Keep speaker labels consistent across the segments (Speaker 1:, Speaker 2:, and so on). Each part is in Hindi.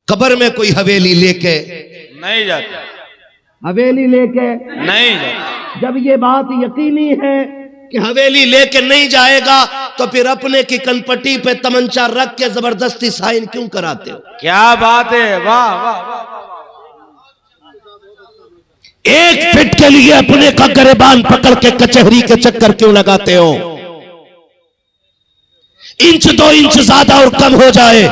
Speaker 1: कब्र में कोई हवेली लेके
Speaker 2: नहीं जाता,
Speaker 3: हवेली लेके
Speaker 2: नहीं जाता।
Speaker 3: जब ये बात यकीनी है
Speaker 1: कि हवेली लेके नहीं जाएगा तो फिर अपने की कनपट्टी पे तमंचा रख के जबरदस्ती साइन क्यों कराते हो?
Speaker 2: क्या बात है, वाह वाह वाह।
Speaker 1: एक फिट के लिए अपने का गरेबान पकड़ के कचहरी के चक्कर क्यों लगाते हो? इंच 2 इंच ज्यादा और कम हो जाए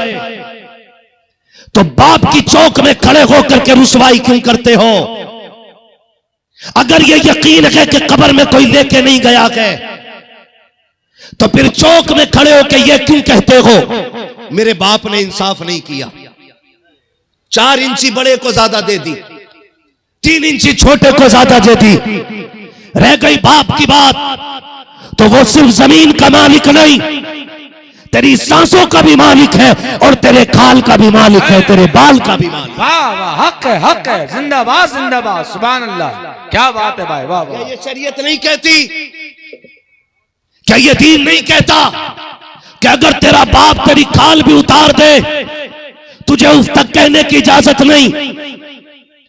Speaker 1: तो बाप की चौक में खड़े होकर के रुसवाई क्यों करते हो? अगर ये यकीन है कि कब्र में कोई लेके नहीं गया है तो फिर चौक में खड़े होकर ये क्यों कहते हो मेरे बाप ने इंसाफ नहीं किया? 4 इंची बड़े को ज्यादा दे दी, 3 इंची छोटे को ज्यादा दे दी। रह गई बाप की बात तो वो सिर्फ जमीन का मालिक नहीं, तेरी सांसों का भी मालिक है और तेरे खाल का भी मालिक है, तेरे बाल का भी मालिक।
Speaker 2: वाह वाह, हक है, हक है। जिंदाबाद जिंदाबाद, सुभान अल्लाह। क्या बात है भाई, वाह वाह।
Speaker 1: क्या ये शरीयत नहीं कहती? क्या ये दीन नहीं कहता कि अगर तेरा बाप तेरी खाल भी उतार दे तुझे उस तक कहने की इजाजत नहीं?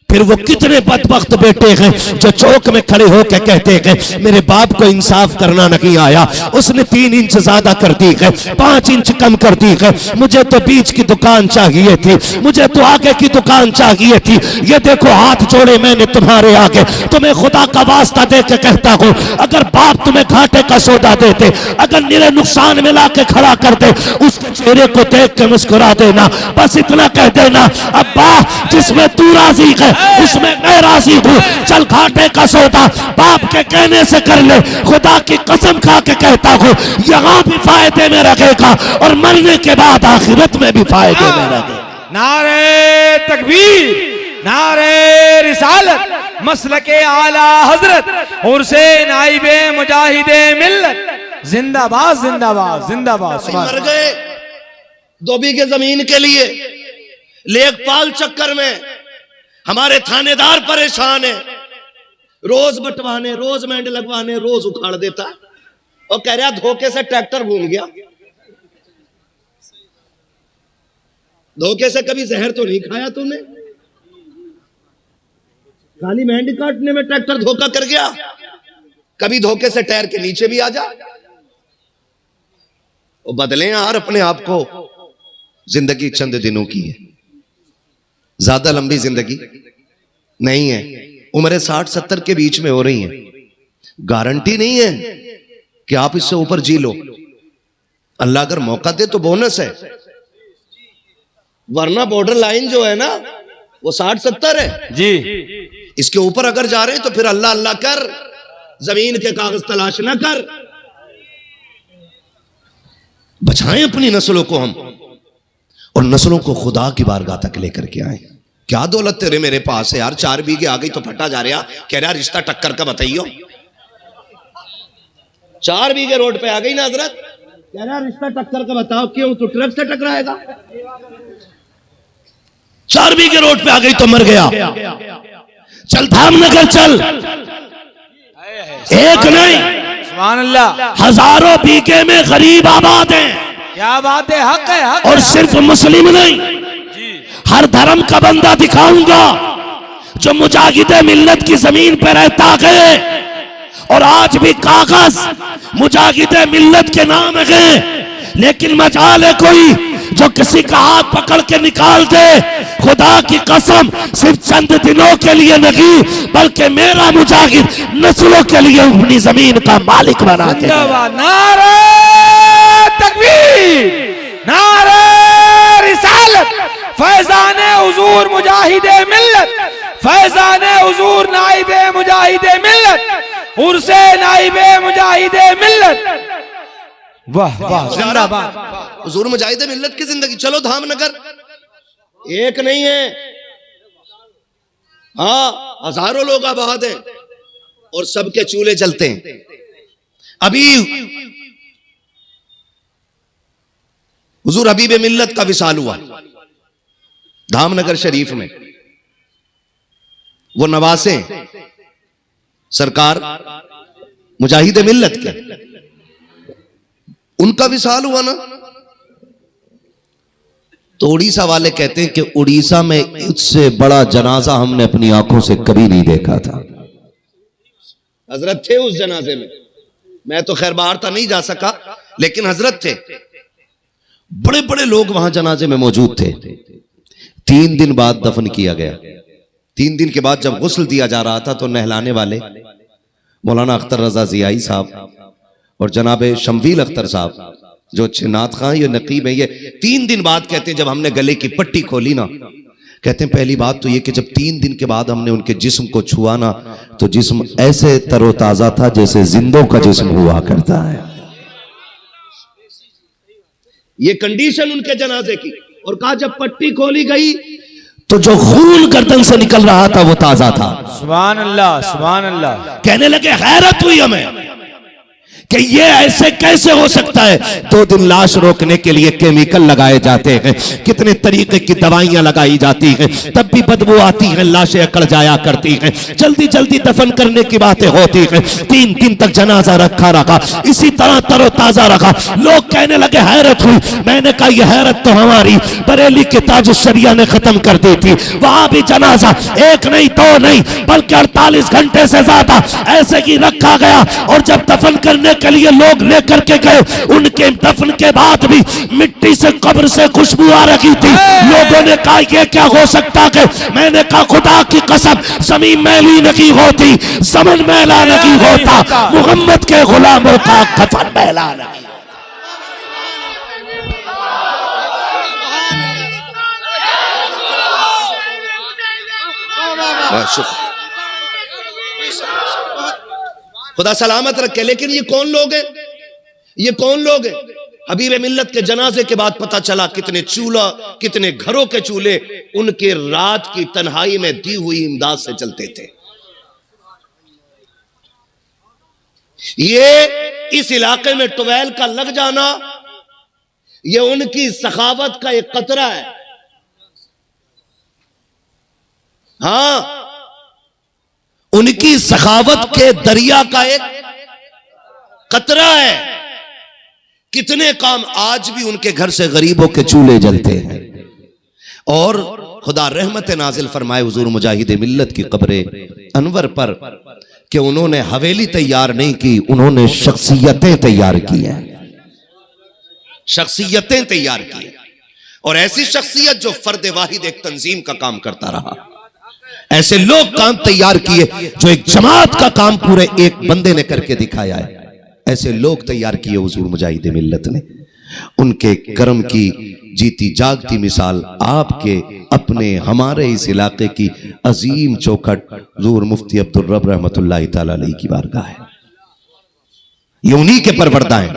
Speaker 1: फिर वो कितने बदबख्त बेटे हैं जो चौक में खड़े होकर कहते हैं मेरे बाप को इंसाफ करना नहीं आया, उसने 3 इंच ज्यादा कर दी है, 5 इंच कम कर दी है, मुझे तो बीच की दुकान चाहिए थी, मुझे तो आगे की दुकान चाहिए थी। ये देखो हाथ जोड़े मैंने तुम्हारे आगे, तुम्हें खुदा का वास्ता दे के कहता हूं अगर बाप तुम्हें घाटे का सौदा देते, अगर निरे नुकसान में ला के खड़ा कर दे, उसके चेहरे को देख के मुस्कुरा देना, बस इतना कह देना अब्बा जिसमें तू राजी है उसमें मैं राजी हूं, चल घाटे का सौदा बाप के कहने से कर ले। खुदा की कसम खा के कहता हूं यहां भी फायदे में रहेगा और मरने के बाद आखिरत में भी फायदे में रहेगा।
Speaker 2: नारे तकबीर, नारे रिसालत, मसलके आला हजरत उर्से नाइबे मुजाहिदे मिल्लत। जिंदाबाद जिंदाबाद जिंदाबाद।
Speaker 1: मर गए 2 बीघे जमीन के लिए, लेखपाल चक्कर में हमारे थानेदार परेशान है, रोज बंटवाने, रोज मेंढ लगवाने, रोज उखाड़ देता और कह रहा धोखे से ट्रैक्टर भूल गया। धोखे से कभी जहर तो नहीं खाया तूने? खाली मेंढ काटने में ट्रैक्टर धोखा कर गया, कभी धोखे से टायर के नीचे भी आ जा। वो बदले यार अपने आप को, जिंदगी चंद दिनों की है, ज्यादा लंबी जिंदगी नहीं है। उम्रें 60-70 के बीच में हो रही हैं, गारंटी नहीं है कि आप इससे ऊपर जी लो। अल्लाह अगर मौका दे तो बोनस है, वरना बॉर्डर लाइन जो है ना वो 60-70 है
Speaker 2: जी।
Speaker 1: इसके ऊपर अगर जा रहे हैं तो फिर अल्लाह अल्लाह कर, जमीन के कागज तलाश ना कर। बचाएं अपनी नस्लों को हम, और नस्लों को खुदा की बारगाह तक लेकर के आए। क्या दौलत तेरे मेरे पास है यार, 4 बीघे आ गई तो फटा जा रहा, कह रहा रिश्ता टक्कर का बताइयो। 4 बीघे रोड पे आ गई ना हजरत, कह रहा रिश्ता टक्कर का बताओ। क्यों? तो ट्रक से टकराएगा। 4 बीघे रोड पे आ गई तो मर गया। चल धामनगर चल, एक नहीं
Speaker 2: सुभान अल्लाह,
Speaker 1: हजारों बीघे में गरीब आबाद हैं।
Speaker 2: क्या बात है, हक है, हक
Speaker 1: और
Speaker 2: है।
Speaker 1: सिर्फ मुस्लिम नहीं, हर धर्म का बंदा दिखाऊंगा जो मुजाहिदे मिल्लत की जमीन पर रहता है और आज भी कागज मुजाहिदे मिल्लत के नाम है, लेकिन मजाल है कोई जो किसी का हाथ पकड़ के निकाल दे। खुदा की कसम सिर्फ चंद दिनों के लिए नहीं बल्कि मेरा मुजाहिद नस्लों के लिए अपनी जमीन का मालिक बना दे।
Speaker 2: नारे तकबीर, नारे रिसालत, फैजाने हुजूर मुजाहिदे मिल्लत, फैजाने हुजूर नाइबे मुजाहिदे मिल्लत, उर्से नाइबे मुजाहिदे मिल्लत। वाह वाह, जिंदाबाद।
Speaker 1: हुजूर मुजाहिदे मिल्लत की जिंदगी। चलो धामनगर एक नहीं है, हाँ हजारों लोग आबाद हैं और सबके चूल्हे जलते हैं। अभी हुजूर हबीब मिल्लत का विसाल हुआ धामनगर शरीफ में। वो नवासे सरकार मुजाहिद मिल्लत के, उनका विसाल हुआ ना। तो उड़ीसा वाले कहते हैं कि उड़ीसा में इससे बड़ा जनाजा हमने अपनी आंखों से कभी नहीं देखा था। हजरत थे उस जनाजे में, मैं तो खैर बाहर था, नहीं जा सका, लेकिन हजरत थे। बड़े बड़े लोग वहां जनाजे में मौजूद थे। 3 दिन बाद दफन किया गया। 3 दिन के बाद जब गुस्ल दिया जा रहा था तो नहलाने वाले मौलाना अख्तर रजा जियाई साहब और जनाब शमवील अख्तर साहब जो अच्छे नात खां, ये नकीब है, ये 3 दिन बाद कहते हैं जब हमने गले की पट्टी खोली ना, कहते हैं पहली बात तो ये कि जब 3 दिन के बाद हमने उनके जिस्म को छुआ ना तो जिस्म ऐसे तरोताजा था जैसे जिंदों का जिस्म हुआ करता है। ये कंडीशन उनके जनाजे की। और कहा जब पट्टी खोली गई तो जो खून गर्दन से निकल रहा था वो ताजा था।
Speaker 2: सुभान अल्लाह, सुभान अल्लाह।
Speaker 1: कहने लगे हैरत हुई हमें कि ये ऐसे कैसे हो सकता है। 2 दिन लाश रोकने के लिए केमिकल लगाए जाते हैं, कितने तरीके की दवाइयां लगाई जाती हैं, तब भी बदबू आती है, लाशें अकड़ जाया करती हैं, जल्दी जल्दी दफन करने की बातें होती हैं। 3 दिन तक जनाजा रखा इसी तरह तरोताजा रखा। लोग कहने लगे हैरत हुई। मैंने कहा यह हैरत तो हमारी बरेली के ताज शरिया ने खत्म कर दी थी। वहां भी जनाजा 1 नहीं 2 नहीं बल्कि 48 घंटे से ज्यादा ऐसे ही रखा गया। और जब दफन करने के लिए लोग लेकर के गए, उनके दफन के बाद भी मिट्टी से कब्र से खुशबू आ रही थी। लोगों ने कहा यह क्या हो सकता है। मैंने कहा खुदा की कसम, जमीन मैली नहीं होती, ज़मीन मैला नहीं होता, मोहम्मद के गुलामों का कफन मैला नहीं। खुदा सलामत रखे। लेकिन ये कौन लोग हैं? ये कौन लोग हैं? हबीब मिल्लत के जनाजे के बाद पता चला कितने चूल्हा, कितने घरों के चूल्हे उनके रात की तन्हाई में दी हुई इमदाद से चलते थे। ये इस इलाके में टुबैल का लग जाना, ये उनकी सखावत का एक कतरा है। हां, उनकी सखावत के दरिया का एक कतरा है। कितने काम आज भी उनके घर से गरीबों के चूल्हे जलते हैं। और खुदा रहमत नाजिल फरमाए हुजूर मुजाहिद मिल्लत की कब्रे अनवर पर कि उन्होंने हवेली तैयार नहीं की, उन्होंने शख्सियतें तैयार की हैं। शख्सियतें तैयार की, और ऐसी शख्सियत जो फर्द वाहिद एक तंजीम का काम करता रहा। ऐसे लोग काम तैयार किए जो एक जमात का काम पूरे एक बंदे ने करके दिखाया है। ऐसे लोग तैयार किए हुजूर मुजाहिद मिल्लत ने। उनके करम की जीती जागती मिसाल आपके अपने हमारे इस इलाके की अजीम चौखट हुजूर मुफ्ती अब्दुल रब रहमतुल्लाह तआला अलैहि की बारगाह है। ये उन्हीं के परवरदा हैं,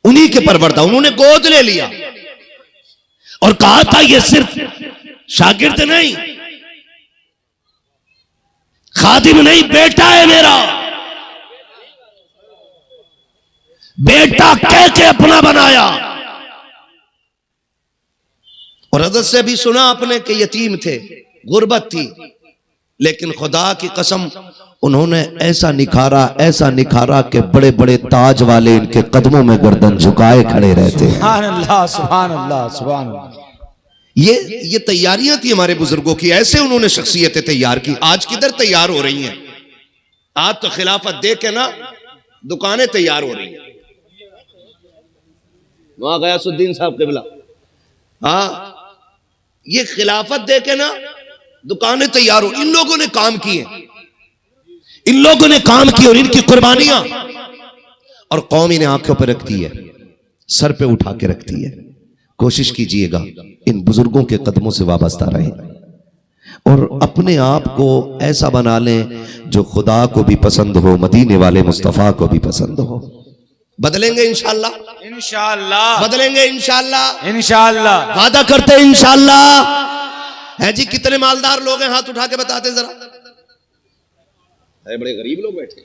Speaker 1: उन्हीं के परवरदा। उन्होंने गोद ले लिया और कहा था ये सिर्फ शागिर्द नहीं, खादिम नहीं, बेटा है मेरा। बेटा कह के अपना बनाया। और हज़रत से भी सुना आपने कि यतीम थे, गुर्बत थी, लेकिन खुदा की कसम उन्होंने ऐसा निखारा कि बड़े बड़े ताज वाले इनके कदमों में गर्दन झुकाए खड़े रहते हैं।
Speaker 2: सुभान अल्लाह, सुभान अल्लाह, सुभान अल्लाह।
Speaker 1: ये तैयारियां थी हमारे बुजुर्गों की। ऐसे उन्होंने शख्सियतें तैयार की। आज किधर तैयार हो रही हैं? आज तो खिलाफत दे के ना दुकानें तैयार हो रही हैं। वहां गयासुद्दीन साहब किबला, हाँ, ये खिलाफत दे के ना दुकानें तैयार हो। इन लोगों ने काम किए, इन लोगों ने काम किए और इनकी कुर्बानियां और कौम इन्हें आंखों पर रखती है, सर पे उठा के रखती है। कोशिश कीजिएगा इन बुजुर्गों के कदमों से वाबस्ता रहें और अपने आप को ऐसा बना लें जो खुदा को भी पसंद हो, मदीने वाले मुस्तफा को भी पसंद हो। बदलेंगे इंशाअल्लाह,
Speaker 2: इंशाअल्लाह
Speaker 1: बदलेंगे इंशाअल्लाह,
Speaker 2: इंशाअल्लाह
Speaker 1: वादा करते हैं इंशाअल्लाह। है जी, कितने मालदार लोग हैं? हाथ उठा के बताते जरा। बड़े गरीब लोग बैठे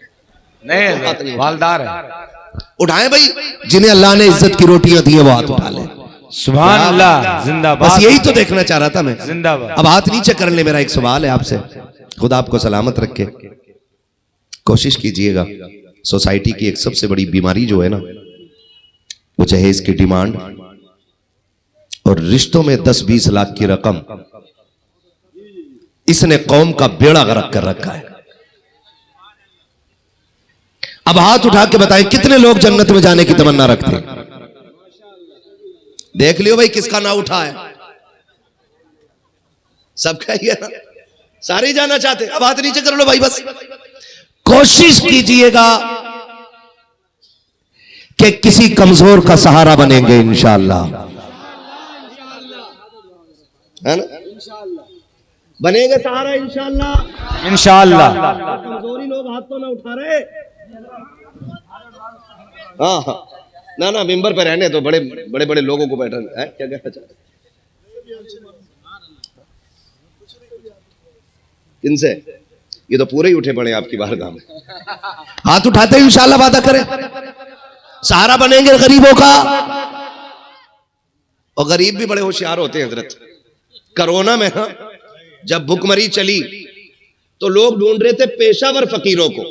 Speaker 2: नहीं, मालदार है।
Speaker 1: उठाएं भाई, जिन्हें अल्लाह ने इज्जत की रोटियां दी है वो हाथ उठा ले।
Speaker 2: सुभान अल्लाह, जिंदाबाद।
Speaker 1: बस यही तो देखना चाह रहा था मैं।
Speaker 2: जिंदाबाद।
Speaker 1: अब हाथ नीचे कर ले। मेरा एक सवाल है आपसे, खुदा आपको सलामत रखे। कोशिश कीजिएगा, सोसाइटी की एक सबसे बड़ी बीमारी जो है ना, वो जहेज की डिमांड और रिश्तों में 10-20 लाख की रकम, इसने कौम का बेड़ा गर्क कर रखा है। अब हाथ उठा के बताएं कितने लोग जन्नत में जाने की तमन्ना रखते हैं? देख लियो भाई किसका ना उठा है। सबका ही है ना, सारे ही जाना चाहते। अब हाथ नीचे कर लो भाई, बस कोशिश कीजिएगा कि किसी कमजोर का सहारा बनेंगे इंशाअल्लाह, है ना? बनेंगे सहारा इंशाअल्लाह।
Speaker 2: इंशाअल्लाह।
Speaker 1: कमजोरी लोग हाथ तो ना उठा रहे। हाँ हाँ, ना ना, मिंबर पे रहने तो बड़े बड़े बड़े लोगों को बैठा है। क्या कहना चाहते? किनसे? ये तो पूरे ही उठे पड़े आपकी बारगाह में। हाथ उठाते हैं इंशाअल्लाह, वादा करें सहारा बनेंगे गरीबों का। और गरीब भी बड़े होशियार होते हैं हजरत। कोरोना में ना जब भुखमरी चली तो लोग ढूंढ रहे थे पेशावर फकीरों को,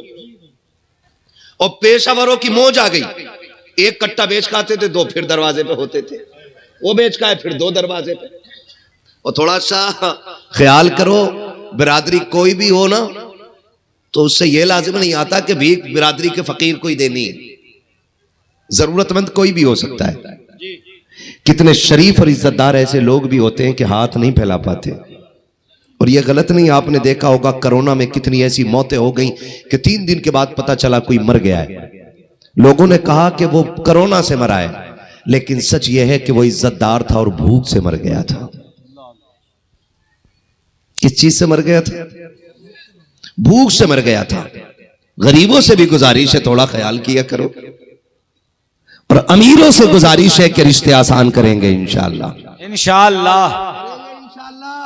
Speaker 1: और पेशावरों की मौज आ गई। एक कट्टा बेच के आते थे, दो फिर दरवाजे पे होते थे, वो बेच का है फिर दो दरवाजे पे। और थोड़ा सा ख्याल करो, बिरादरी कोई भी हो ना तो उससे यह लाजिम नहीं आता कि भीख बिरादरी के फकीर को ही देनी है। जरूरतमंद कोई भी हो सकता है। कितने शरीफ और इज्जतदार ऐसे लोग भी होते हैं कि हाथ नहीं फैला पाते। और यह गलत नहीं, आपने देखा होगा कोरोना में कितनी ऐसी मौतें हो गई कि 3 दिन के बाद पता चला कोई मर गया है। लोगों ने कहा कि वो कोरोना से मरा है, लेकिन सच यह है कि वो इज्जतदार था और भूख से मर गया था। किस चीज से मर गया था? भूख से मर गया था। गरीबों से भी गुजारिश है थोड़ा ख्याल किया करो, और अमीरों से गुजारिश है कि रिश्ते आसान करेंगे इंशाअल्लाह।
Speaker 2: इंशाअल्लाह।
Speaker 1: इंशाअल्लाह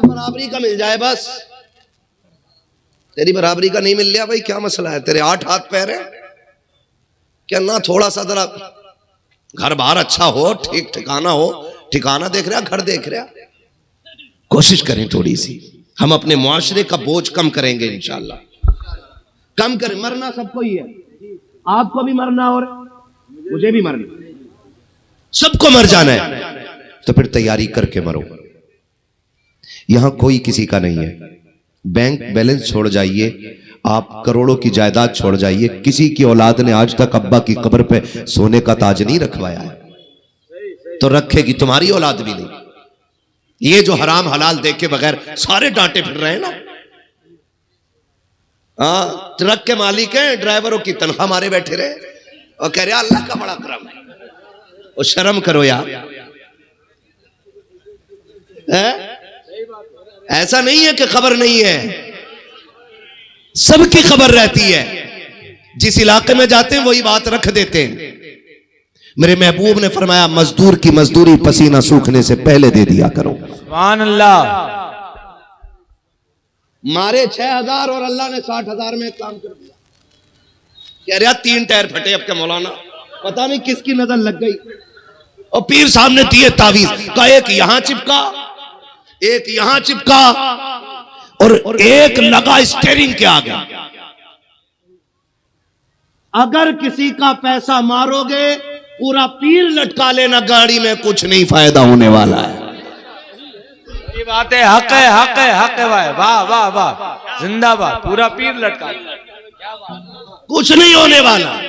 Speaker 1: बराबरी का मिल जाए बस। तेरी बराबरी का नहीं मिल रहा भाई, क्या मसला है? तेरे 8 हाथ पैर है क्या ना? थोड़ा सा जरा घर बाहर अच्छा हो, ठीक ठिकाना हो। ठिकाना देख रहा, घर देख रहा। कोशिश करें थोड़ी सी, हम अपने मुआशरे का बोझ कम करेंगे इंशाअल्लाह। कम करें। मरना सबको ही है, आपको भी मरना और मुझे भी मरना, सबको मर जाना है। तो फिर तैयारी करके मरो। यहां कोई किसी का नहीं है। बैंक बैलेंस छोड़ जाइए, आप करोड़ों की जायदाद छोड़ जाइए, किसी की औलाद ने आज तक अब्बा की कब्र पे सोने का ताज नहीं रखवाया है, तो रखेगी तुम्हारी औलाद भी नहीं। ये जो हराम हलाल देख के बगैर सारे डांटे फिर रहे हैं ना। हाँ, ट्रक के मालिक हैं, ड्राइवरों की तनख्वाह मारे बैठे रहे और कह रहे अल्लाह का बड़ा करम है। और शर्म करो यार, है? ऐसा नहीं है कि खबर नहीं है, सबकी खबर रहती है। जिस इलाके में जाते हैं वही बात रख देते हैं। मेरे महबूब ने फरमाया मजदूर की मजदूरी पसीना सूखने से पहले दे दिया करो।
Speaker 2: सुभान अल्लाह।
Speaker 1: मारे 6000 और अल्लाह ने 60,000 में काम कर दिया। कह रहा 3 टायर फटे अब के मौलाना, पता नहीं किसकी नजर लग गई। और पीर साहब ने दिए तावीज का, एक यहां चिपका, एक यहां चिपका और एक लगा स्टीयरिंग के आगे। अगर किसी का पैसा मारोगे पूरा पीर लटका लेना गाड़ी में, कुछ नहीं फायदा होने वाला है।
Speaker 2: ये बात है, हक है, हक है, हक है भाई। वाह वाह वाह, जिंदाबाद। पूरा पीर लटका,
Speaker 1: कुछ नहीं होने वाला।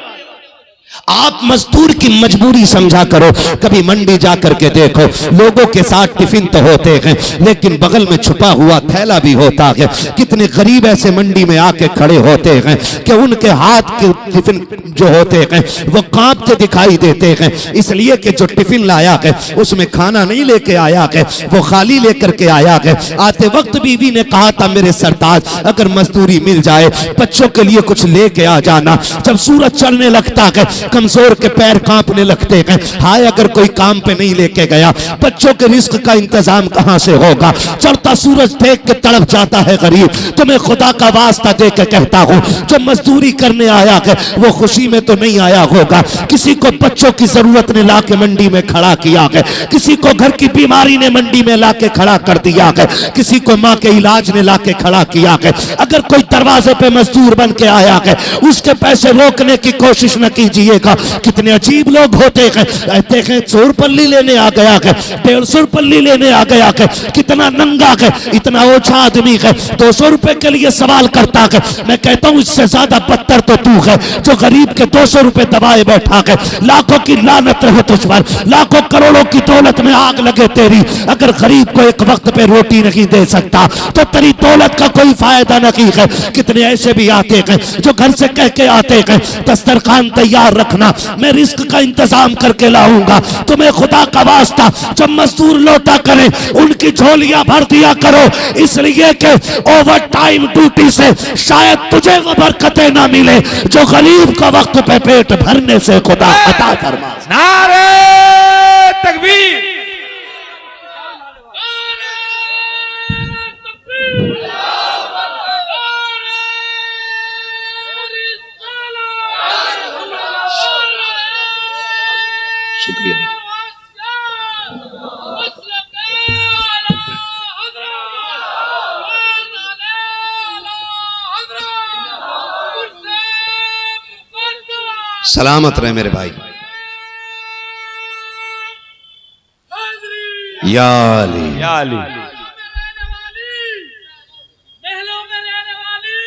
Speaker 1: आप मजदूर की मजबूरी समझा करो। कभी मंडी जाकर के देखो, लोगों के साथ टिफिन तो होते हैं लेकिन बगल में छुपा हुआ थैला भी होता है। कितने गरीब ऐसे मंडी में आके खड़े होते हैं कि उनके हाथ के टिफिन जो होते हैं वो कांपते दिखाई देते हैं, इसलिए कि जो टिफिन लाया है उसमें खाना नहीं लेके आया है, वो खाली लेकर के आया है। आते वक्त बीवी ने कहा था मेरे सरताज अगर मजदूरी मिल जाए बच्चों के लिए कुछ लेके आ जाना। जब सूरज चढ़ने लगता है कमजोर के पैर कांपने लगते हैं, हाय अगर कोई काम पे नहीं लेके गया बच्चों के रिस्क का इंतजाम कहां से होगा। चढ़ता सूरज देख के तड़प जाता है गरीब। तुम्हें खुदा का वास्ता दे के कहता हूं जो मजदूरी करने आया है वो खुशी में तो नहीं आया होगा। किसी को बच्चों की जरूरत ने लाके मंडी में खड़ा किया है, किसी को घर की बीमारी ने मंडी में लाके खड़ा कर दिया है, किसी को मां के इलाज ने लाके खड़ा किया है। अगर कोई दरवाजे पे मजदूर बन के आया है उसके पैसे रोकने की कोशिश न कीजिए। जिएगा। कितने अजीब लोग होते हैं, कहते हैं 100 रुपये लेने आ गया है, 150 रुपये लेने आ गया है, कितना नंगा है, इतना ओछा आदमी है, 200 रुपए के लिए सवाल करता है। मैं कहता हूं इससे ज्यादा बदतर तो तू है जो गरीब के 200 रुपए दबाए बैठा है। लाखों की लानत रहे तुझ पर, लाखों करोड़ों की दौलत में आग लगे तेरी, अगर गरीब को एक वक्त पे रोटी नहीं दे सकता तो तेरी दौलत का कोई फायदा नहीं है। कितने ऐसे भी आते हैं जो घर से कह के आते हैं दस्तरखान तैयार रखना, मैं रिस्क का इंतजाम करके लाऊंगा, तुम्हें खुदा का वास्ता जब मजदूर लौटा करें उनकी झोलियां भर दिया करो, इसलिए कि ओवर टाइम ड्यूटी से शायद तुझे वो बरकतें ना मिले जो गरीब का वक्त पे पेट भरने से खुदा अता फरमा।
Speaker 2: नारे तकबीर।
Speaker 1: शुक्रिया। सलामत रहे मेरे भाई। या अली
Speaker 2: या अली।
Speaker 4: महलों में रहने वाली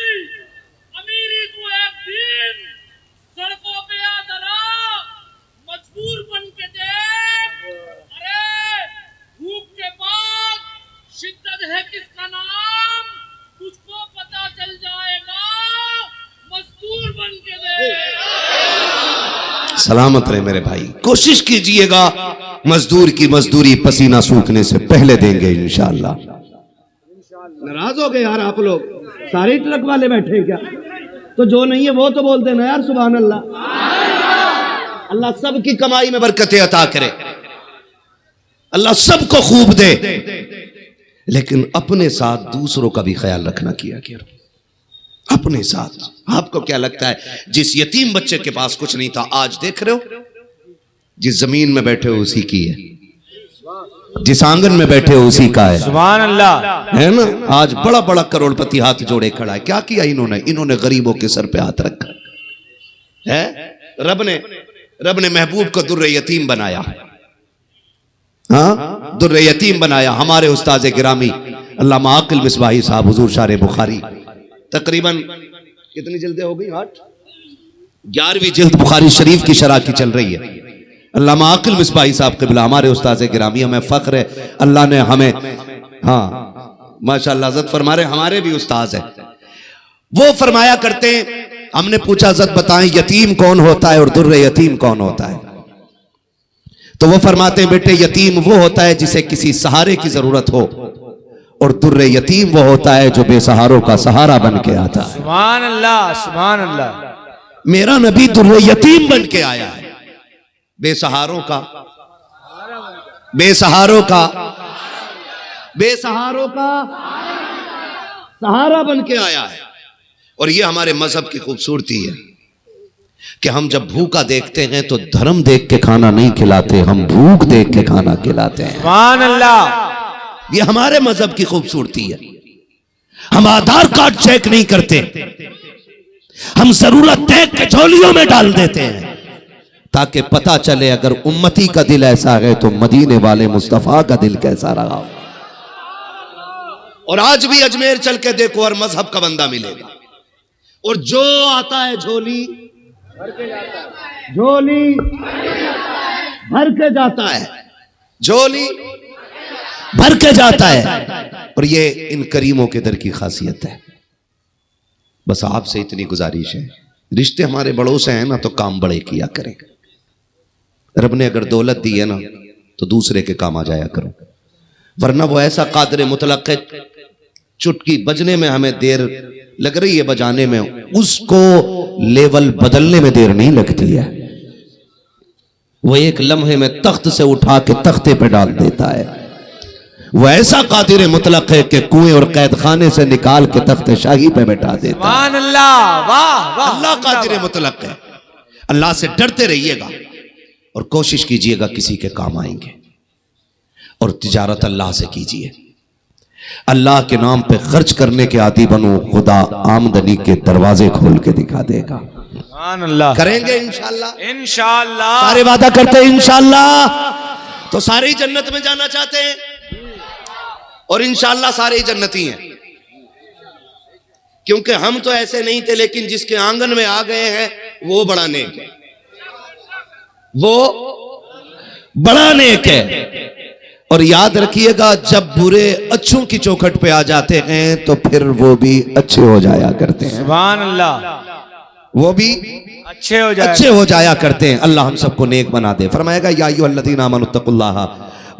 Speaker 4: अमीरी को एक दिन सड़कों पे आदरा मजबूर बन के देख। अरे भूख के बाद शिद्दत है किसका नाम, तुझको पता चल जाएगा, मजदूर बन के देख।
Speaker 1: सलामत रहे मेरे भाई। कोशिश कीजिएगा मजदूर की मजदूरी पसीना सूखने से पहले देंगे इंशाअल्लाह।
Speaker 3: नाराज हो गए यार आप लोग, सारे ट्रक वाले बैठे हैं क्या? तो जो नहीं है वो तो बोल देना यार सुभान अल्लाह।
Speaker 1: अल्लाह सबकी कमाई में बरकतें अता करे, अल्लाह सबको खूब दे, लेकिन अपने साथ दूसरों का भी ख्याल रखना किया करो। अपने साथ आपको क्या लगता है जिस यतीम बच्चे के पास कुछ नहीं था, आज देख रहे हो जिस जमीन में बैठे हो उसी की है, जिस आंगन में बैठे हो उसी का है।
Speaker 2: सुभान अल्लाह।
Speaker 1: है ना? आज बड़ा बड़ा करोड़पति हाथ जोड़े खड़ा है। क्या किया इन्होंने गरीबों के सर पे हाथ रखा है। रब ने महबूब को दुर्रे यतीम बनाया। हाँ, दुर्रे यतीम बनाया। हमारे उस्ताद गिरामी अल्लामा आकिल मिसबाही साहब हुजूर शारे बुखारी, तकरीबन कितनी जिल्दें हो गई? 11वीं जिल्द बुखारी शरीफ की शरह की चल रही है। अल्लामा आकिल मिसबाही साहब क़िबला हमारे उस्ताद गिरामी, हमें फख्र है अल्लाह ने हमें, हाँ माशाअल्लाह इज़्ज़त फरमा रहे, हमारे भी उस्ताद हैं। वो फरमाया करते हैं, हमने पूछा इज़्ज़त बताएं यतीम कौन होता है और दुर्रे यतीम कौन होता है? तो वो फरमाते हैं बेटे यतीम वो होता है जिसे किसी सहारे की जरूरत हो, और दुर्रे यतीम वो होता है जो बेसहारों का सहारा बन के आता है।
Speaker 2: सुभान अल्लाह सुभान अल्लाह।
Speaker 1: मेरा नबी दुर्रे यतीम बन के आया है, बेसहारों का सहारा बन के आया है। और ये हमारे मजहब की खूबसूरती है कि हम जब भूखा देखते हैं तो धर्म देख के खाना नहीं खिलाते, हम भूख देख के खाना खिलाते हैं।
Speaker 2: सुभान अल्लाह।
Speaker 1: ये हमारे मजहब की खूबसूरती है। हम आधार कार्ड चेक नहीं करते, हम जरूरत देख के झोलियों में डाल देते हैं ताकि पता चले अगर उम्मती का दिल ऐसा है तो मदीने वाले मुस्तफा का दिल कैसा रहा। और आज भी अजमेर चल के देखो और मजहब का बंदा मिलेगा, और जो आता है झोली भर के जाता है, झोली भर के जाता है। और ये इन करीमों के दर की खासियत है। बस आपसे इतनी गुजारिश है, रिश्ते हमारे बड़ों से हैं ना तो काम बड़े किया करें। रब ने अगर दौलत दी है ना तो दूसरे के काम आ जाया करो, वरना वो ऐसा कादर मुतलक है, चुटकी बजने में हमें देर लग रही है बजाने में, उसको लेवल बदलने में देर नहीं लगती है। वो एक लम्हे में तख्त से उठा के तख्ते पे डाल देता है। वो ऐसा कादिर मुतलक है कि कुएं और कैद खाने से निकाल के तख्ते शाही पे बैठा देता है।
Speaker 2: सुभान अल्लाह। वाह वाह।
Speaker 1: अल्लाह कादिर मुतलक है। अल्लाह से डरते रहिएगा और कोशिश कीजिएगा किसी के काम आएंगे, और तिजारत अल्लाह से कीजिए। अल्लाह के नाम पे खर्च करने के आदी बनो, खुदा आमदनी के दरवाजे खोल के दिखा देगा।
Speaker 2: सुभान अल्लाह।
Speaker 3: करेंगे इंशाल्लाह।
Speaker 2: इंशाअल्लाह।
Speaker 3: सारे वादा करते हैं इंशाल्लाह। तो सारे ही जन्नत में जाना चाहते हैं और इंशाल्लाह सारे ही जन्नती हैं, क्योंकि हम तो ऐसे नहीं थे, लेकिन जिसके आंगन में आ गए हैं वो बड़ा नेक है, वो बड़ा नेक है। और याद रखिएगा, जब बुरे अच्छों की चौखट पे आ जाते हैं तो फिर वो भी अच्छे हो जाया करते हैं।
Speaker 2: सुभान अल्लाह।
Speaker 3: वो भी अच्छे हो जाया करते हैं। अल्लाह हम सबको नेक बना दे। फरमाएगा या अय्युहल्लज़ीना आमनुत्तकुल्लाह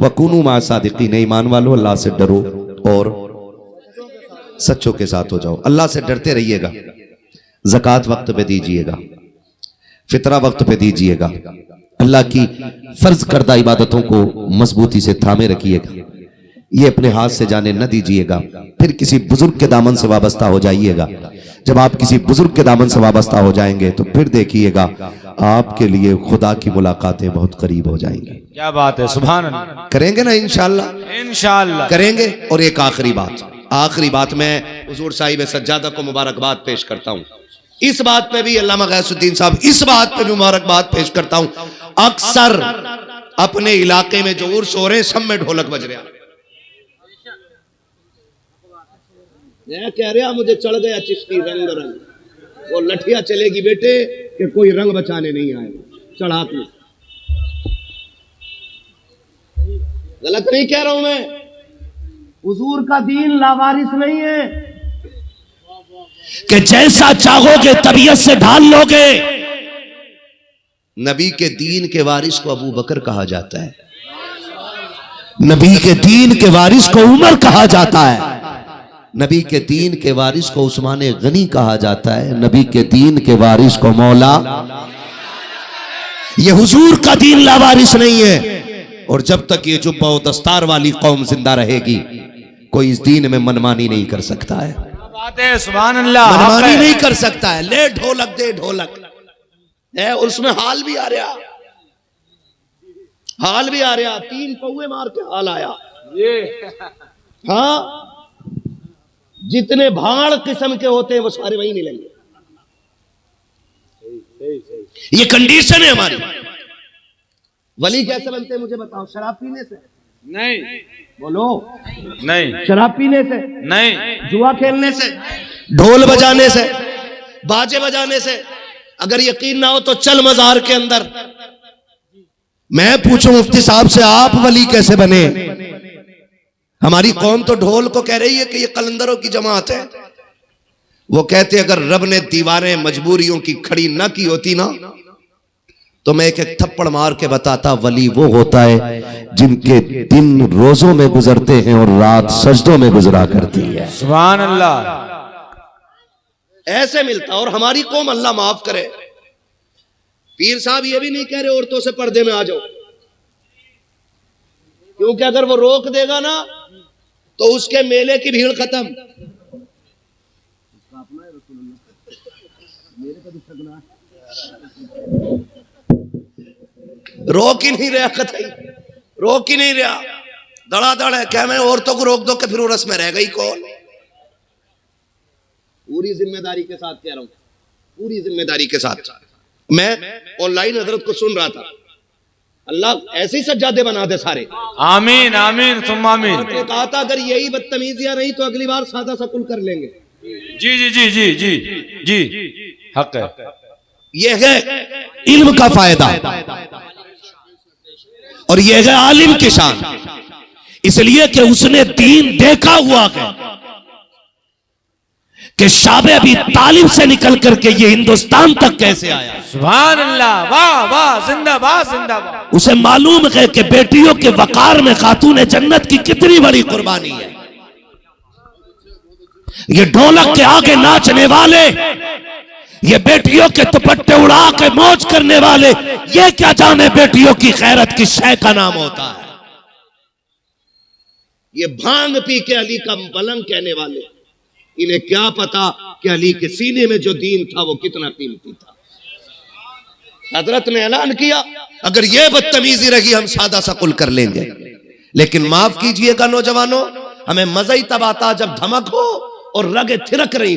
Speaker 3: व कुनू मअस-सादिक़ीन, ईमान वालों अल्लाह से डरो और सच्चों के साथ हो जाओ। अल्लाह से डरते रहिएगा, ज़कात वक्त पे दीजिएगा, फितरा वक्त पे दीजिएगा, अल्लाह की फर्ज करदा इबादतों को मजबूती से थामे रखिएगा, ये अपने हाथ से जाने न दीजिएगा। फिर किसी बुजुर्ग के दामन से वाबस्ता हो जाइएगा। जब आप किसी बुजुर्ग के दामन से वाबस्ता हो जाएंगे तो फिर देखिएगा आपके लिए खुदा की मुलाकातें बहुत करीब हो जाएंगी।
Speaker 2: क्या बात है, सुभान अल्लाह।
Speaker 3: करेंगे ना इंशाअल्लाह?
Speaker 2: इंशाअल्लाह
Speaker 3: करेंगे। और एक आखिरी बात मैं हुजूर साहिब सज्जादा को मुबारकबाद पेश करता हूँ। इस बात पे भी अल्लामा गैसुद्दीन साहब, इस बात पे भी मुबारकबाद पेश करता हूँ। अक्सर अपने इलाके में जो उर्स हो रहे हैं सब में ढोलक बज रहा है। मैं कह रहा मुझे चढ़ गया चिश्ती रंग रंग, वो लठिया चलेगी बेटे कि कोई रंग बचाने नहीं आएगा। चढ़ा तू, गलत नहीं कह रहा हूं मैं। हुजूर का दीन लावारिस नहीं है
Speaker 1: कि जैसा चाहोगे तबीयत से ढाल लोगे।
Speaker 3: नबी के दीन के वारिस को अबू बकर कहा जाता है, नबी के दीन के वारिस को उमर कहा जाता है, नबी के दीन के वारिस को उस्मान गनी कहा जाता है, नबी के दीन के वारिस को मौला। ये हुजूर का दीन लावारिस नहीं है। और जब तक ये जुब्बा और दस्तार वाली कौम जिंदा रहेगी, कोई इस दीन में मनमानी नहीं कर सकता है।
Speaker 2: बात है, सुभान अल्लाह।
Speaker 3: मनमानी नहीं कर सकता है। ले ढोलक दे ढोलक है, और उसमें हाल भी आ रहा, हाल भी आ रहा। 3 पौए मार के हाल आया। हाँ, जितने भाड़ किस्म के होते हैं वो सारे वहीं मिलेंगे। ये कंडीशन है हमारी। वली कैसे बनते हैं मुझे बताओ? शराब पीने से
Speaker 2: नहीं,
Speaker 3: बोलो
Speaker 2: नहीं,
Speaker 3: शराब पीने से
Speaker 2: नहीं,
Speaker 3: जुआ खेलने से, ढोल बजाने से, बाजे बजाने से। अगर यकीन ना हो तो चल मजार के अंदर, मैं पूछूं मुफ्ती साहब से, आप वली कैसे बने? हमारी कौम तो ढोल को कह रही है कि ये कलंदरों की जमात है। वो कहते अगर रब ने दीवारें मजबूरियों की खड़ी ना की होती ना, तो मैं एक एक थप्पड़ मार के बताता, वली वो होता है जिनके दिन रोजों में गुजरते हैं और रात सजदों में गुजरा करती है।
Speaker 2: सुभान अल्लाह।
Speaker 3: ऐसे मिलता। और हमारी कौम, अल्लाह माफ करे, पीर साहब ये भी नहीं कह रहे औरतों से पर्दे में आ जाओ, क्योंकि अगर वो रोक देगा ना तो उसके मेले की भीड़ खत्म। रोक ही नहीं रहा, कतई रोक ही नहीं रहा। धड़ाधड़ है। क्या मैं औरतों को रोक दो कि फिर वो रस्म में रह गई कौन? पूरी जिम्मेदारी के साथ कह रहा हूं, पूरी जिम्मेदारी के साथ। मैं ऑनलाइन हजरत को सुन रहा था, अल्लाह ऐसे ही सज्जादे बना दे सारे।
Speaker 2: आमीन आमीन तुम आमीन।
Speaker 3: ने कहा था अगर यही बदतमीजियां रही तो अगली बार सादा सा कुल कर लेंगे।
Speaker 2: जी जी जी जी जी जी, हक है।
Speaker 3: यह है इल्म का फायदा और यह है आलिम की शान।
Speaker 1: इसलिए कि उसने दीन देखा हुआ है कि शाबे अभी तालिब से निकल करके ये हिंदुस्तान तक कैसे आया।
Speaker 2: सुभान अल्लाह, वाह वाह, जिंदाबाद जिंदाबाद।
Speaker 1: उसे मालूम है कि बेटियों के वकार में खातून जन्नत की कितनी बड़ी कुर्बानी है। ये ढोलक के आगे नाचने वाले, ये बेटियों के दुपट्टे उड़ा के मौज करने वाले, ये क्या जाने बेटियों की खैरत की शय का नाम होता है।
Speaker 3: ये भांग पी के अली का बलंग कहने वाले, इन्हें क्या पता कि अली के सीने में जो दीन था वो कितना कीमती था। हजरत ने ऐलान किया अगर ये बदतमीजी रही हम सादा सा कुल कर लेंगे। लेकिन माफ कीजिएगा नौजवानों, हमें मजा ही तब आता जब धमक हो और रगे थिरक रही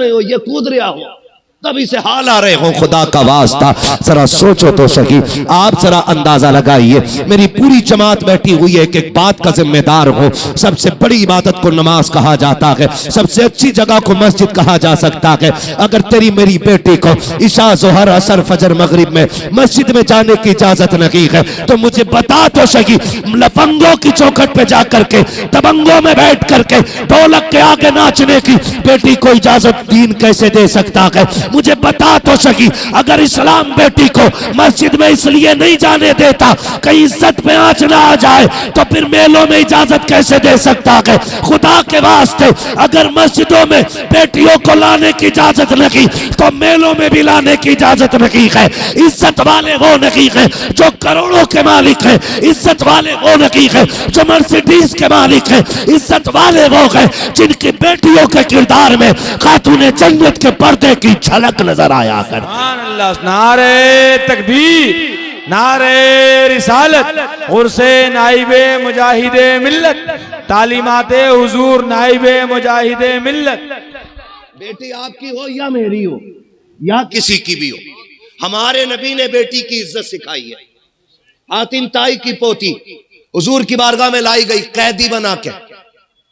Speaker 3: हो, ये कूद रहा हो, तभी से हाल आ रहे हो। खुदा का वास्ता जरा सोचो तो सही, आप जरा अंदाजा लगाइए। मेरी पूरी जमात बैठी हुई है, एक एक बात का जिम्मेदार हो। सबसे बड़ी इबादत को नमाज कहा जाता है, सबसे अच्छी जगह को मस्जिद कहा जा सकता है। अगर तेरी मेरी बेटी को इशा जोहर असर फजर मगरिब में मस्जिद में जाने की इजाजत नहीं है तो मुझे बता तो सही, लफंगों की चौखट पे जाकर के दबंगों में बैठ करके ढोलक के आगे नाचने की बेटी को इजाजत दीन कैसे दे सकता है? मुझे बता तो सही। अगर इस्लाम बेटी को मस्जिद में इसलिए नहीं जाने देता कहीं इज्जत पे आंच ना आ जाए तो फिर मेलों में इजाजत कैसे दे सकता है? खुदा के वास्ते अगर मस्जिदों में बेटियों को लाने की इजाजत नहीं तो मेलों में भी लाने की इजाजत नहीं है। इज्जत वाले वो नहीं है जो करोड़ों के मालिक है, इज्जत वाले वो नहीं है जो मर्सिडीज के मालिक है, इज्जत वाले वो है जिनकी बेटियों के किरदार में खातूने जन्नत के पर्दे की झलक नजर आया कर।
Speaker 2: नारे तकबीर, नारे रिसालत, उर्से नाइबे मुजाहिदे मिल्लत, तालीमाते हुजूर नाइबे मुजाहिदे मिल्लत।
Speaker 1: बेटी आपकी हो या मेरी हो या किसी की भी हो, हमारे नबी ने बेटी की इज्जत सिखाई है। हातिम ताई की पोती हुजूर की बारगाह में लाई गई कैदी बना के।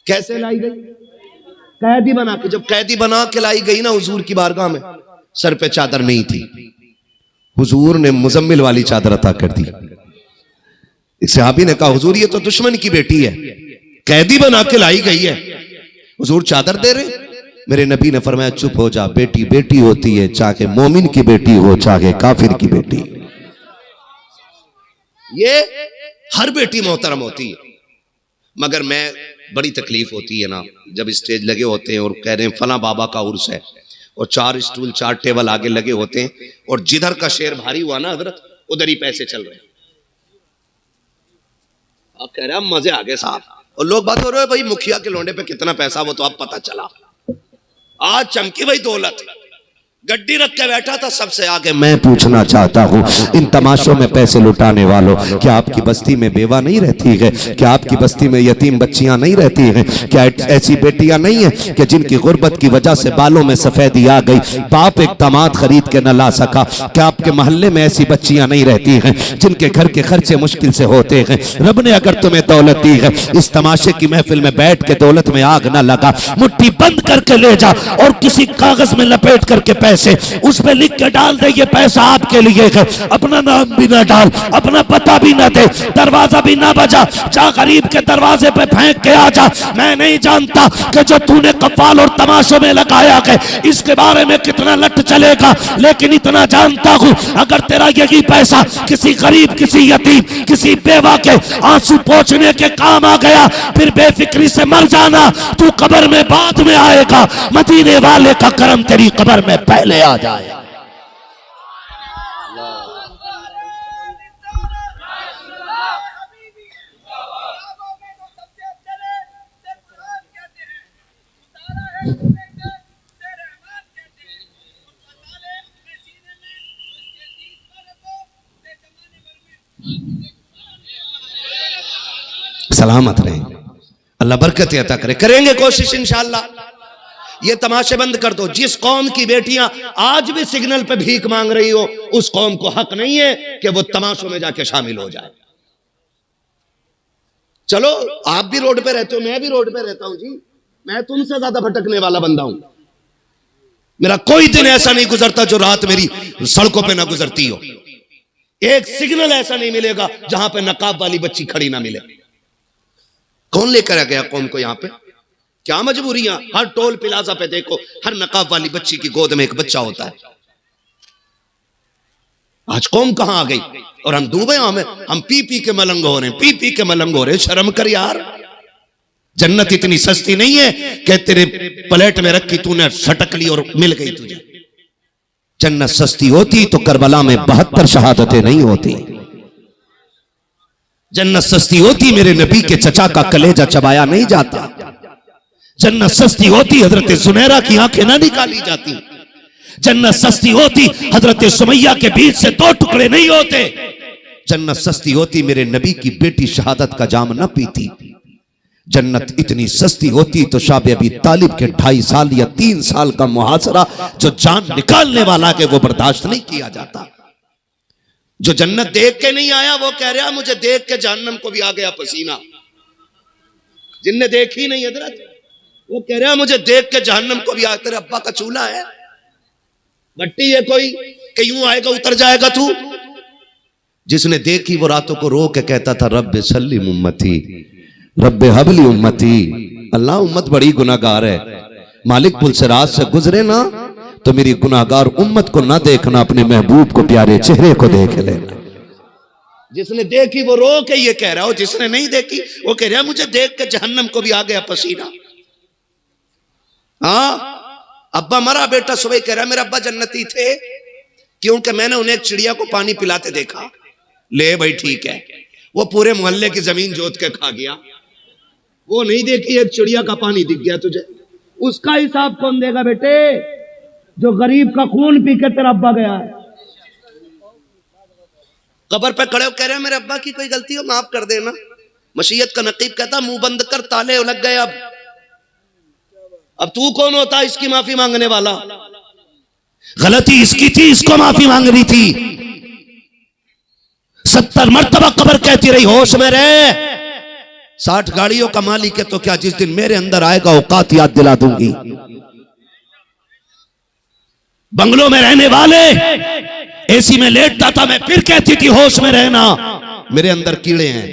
Speaker 1: कैसे लाई गई? कैदी बना के। जब कैदी बना के लाई गई ना हुजूर की बारगाह में, सर पे चादर नहीं थी, हुजूर ने मुजम्मिल वाली चादर अता कर दी। एक सहाबी ने कहा हुजूर ये तो दुश्मन की बेटी है, कैदी बना के लाई गई है, हुजूर चादर दे रहे? मेरे नबी ने फरमाया चुप हो जा, बेटी बेटी होती है, चाहे मोमिन की बेटी हो चाहे काफिर की बेटी। ये हर बेटी मोहतरम होती है, मगर मैं बड़ी तकलीफ होती है ना जब स्टेज लगे होते हैं और कह रहे हैं फला बाबा का उर्स है और 4 स्टूल 4 टेबल आगे लगे होते हैं और जिधर का शेर भारी हुआ ना हजरत उधर ही पैसे चल रहे हैं। आप कह रहे हैं मजे आ गए साहब, और लोग बात हो रहे हैं भाई मुखिया के लोंडे पे कितना पैसा, वो तो आप पता चला। आज चमकी भाई दौलत, गड्डी रख के बैठा था सबसे आगे। मैं
Speaker 3: पूछना चाहता हूँ इन तमाशों में पैसे लुटाने वालों, क्या आपकी बस्ती में बेवा नहीं रहती है? क्या आपकी बस्ती में यतीम बच्चियां नहीं रहती हैं? क्या ऐसी बेटियां नहीं है कि जिनकी गुर्बत की वजह से बालों में सफेदी आ गई, बाप एक दामाद खरीद के न ला सका? क्या आपके मोहल्ले में ऐसी बच्चियां नहीं रहती हैं जिनके घर के खर्चे मुश्किल से होते हैं? रब ने अगर तुम्हें दौलत दी है, इस तमाशे की महफिल में बैठ के दौलत में आग न लगा, मुट्ठी बंद करके ले जा और किसी कागज में लपेट करके पैसे उस पे लिख के डाल दे ये पैसा आपके लिए है। अपना नाम भी ना डाल, अपना पता भी ना दे, दरवाजा भी ना बजा, जा गरीब के दरवाजे पे फेंक के आ जा। मैं नहीं जानता कि जो तूने कव्वाल और तमाशों में लगाया है इसके बारे में कितना लट चलेगा, लेकिन इतना जानता हूं अगर तेरा यही पैसा किसी गरीब, किसी यतीम, किसी बेवा के आंसू पोंछने के काम आ गया फिर बेफिक्री से मर जाना, तू कब्र में बाद में आएगा। मदीने वाले का करम तेरी कब्र में पहले आ जाए।
Speaker 1: सलामत रहे, अल्लाह बरकत अता करे। करेंगे कोशिश इंशाअल्लाह। ये तमाशे बंद कर दो। जिस कौम की बेटियां आज भी सिग्नल पे भीख मांग रही हो उस कौम को हक नहीं है कि वो तमाशों में जाके शामिल हो जाए। चलो आप भी रोड पे रहते हो, मैं भी रोड पे रहता हूं जी, मैं तुमसे ज्यादा भटकने वाला बंदा हूं। मेरा कोई दिन ऐसा नहीं गुजरता जो रात मेरी सड़कों पे ना गुजरती हो। एक सिग्नल ऐसा नहीं मिलेगा जहां पे नकाब वाली बच्ची खड़ी ना मिले। कौन लेकर आ गया कौम को यहां पे? क्या मजबूरियां? हर टोल प्लाजा पे देखो हर नकाब वाली बच्ची की गोद में एक बच्चा होता है। आज कौम कहां आ गई और हम डूबे हम पी पी के मलंग हो रहे हैं, पी पी के मलंग हो रहे हैं। शर्म कर यार, जन्नत इतनी सस्ती नहीं है कि तेरे प्लेट में रखी तूने सटक ली और मिल गई तुझे। जन्नत सस्ती होती तो करबला में 72 शहादतें नहीं होती। जन्नत सस्ती होती मेरे नबी के चचा का कलेजा चबाया नहीं जाता। जन्नत सस्ती होती हजरत सुनैरा की आंखें ना निकाली जाती। जन्नत सस्ती होती हजरत सुमैया के बीच से 2 टुकड़े नहीं होते। जन्नत सस्ती होती मेरे नबी की बेटी शहादत का जाम न पीती।
Speaker 3: जन्नत इतनी सस्ती होती तो शाह अबी तालिब के 2.5 साल या 3 साल का मुहासरा जो जान निकालने वाला के वो बर्दाश्त नहीं किया जाता। जो जन्नत देख के नहीं आया वो कह रहा मुझे देख के जहन्नम को भी आ गया पसीना। जिनने देखी नहीं हजरत वो कह रहा मुझे देख के जहन्नम को भी आ। तेरे अब्बा का चूल्हा है, भट्टी है कोई कि यूं आएगा उतर जाएगा तू। जिसने देखी वो रातों को रो के कहता था रब्बे सल्लिम उम्मती रब्बे हबली उम्मती। अल्लाह उम्मत बड़ी गुनाहगार है, मालिक पुलसराज से गुजरे ना तो मेरी गुनाहगार उम्मत को ना देखना, अपने महबूब को प्यारे चेहरे को देख लेना। जिसने देखी वो रो के ये कह रहा हो, जिसने नहीं देखी वो कह रहा मुझे देख के जहन्नम को भी आ गया पसीना। हाँ अब्बा मरा, बेटा सुबह कह रहा मेरे अब्बा जन्नती थे क्योंकि मैंने उन्हें एक चिड़िया को पानी पिलाते देखा। ले भाई ठीक है, वो पूरे मोहल्ले की जमीन जोत के खा गया, वो नहीं देखी एक चिड़िया का पानी दिख गया तुझे, उसका हिसाब कौन देगा बेटे? जो गरीब का खून पी के तेरा अब्बा गया है। कब्र पे खड़े हो कह रहे हैं मेरे अब्बा की कोई गलती हो माफ कर देना। मशीयत का नकीब कहता मुंह बंद कर, ताले लग गए। अब तू कौन होता इसकी माफी मांगने वाला?
Speaker 1: गलती इसकी थी, इसको माफी मांगनी थी। 70 मरतबा कब्र कहती रही होश में रहे।
Speaker 3: 60 गाड़ियों का मालिक है तो क्या, जिस दिन मेरे अंदर आएगा औकात याद दिला दूंगी।
Speaker 1: बंगलों में रहने वाले एसी में लेटता था, मैं फिर कहती थी होश में रहना।
Speaker 3: मेरे अंदर कीड़े हैं,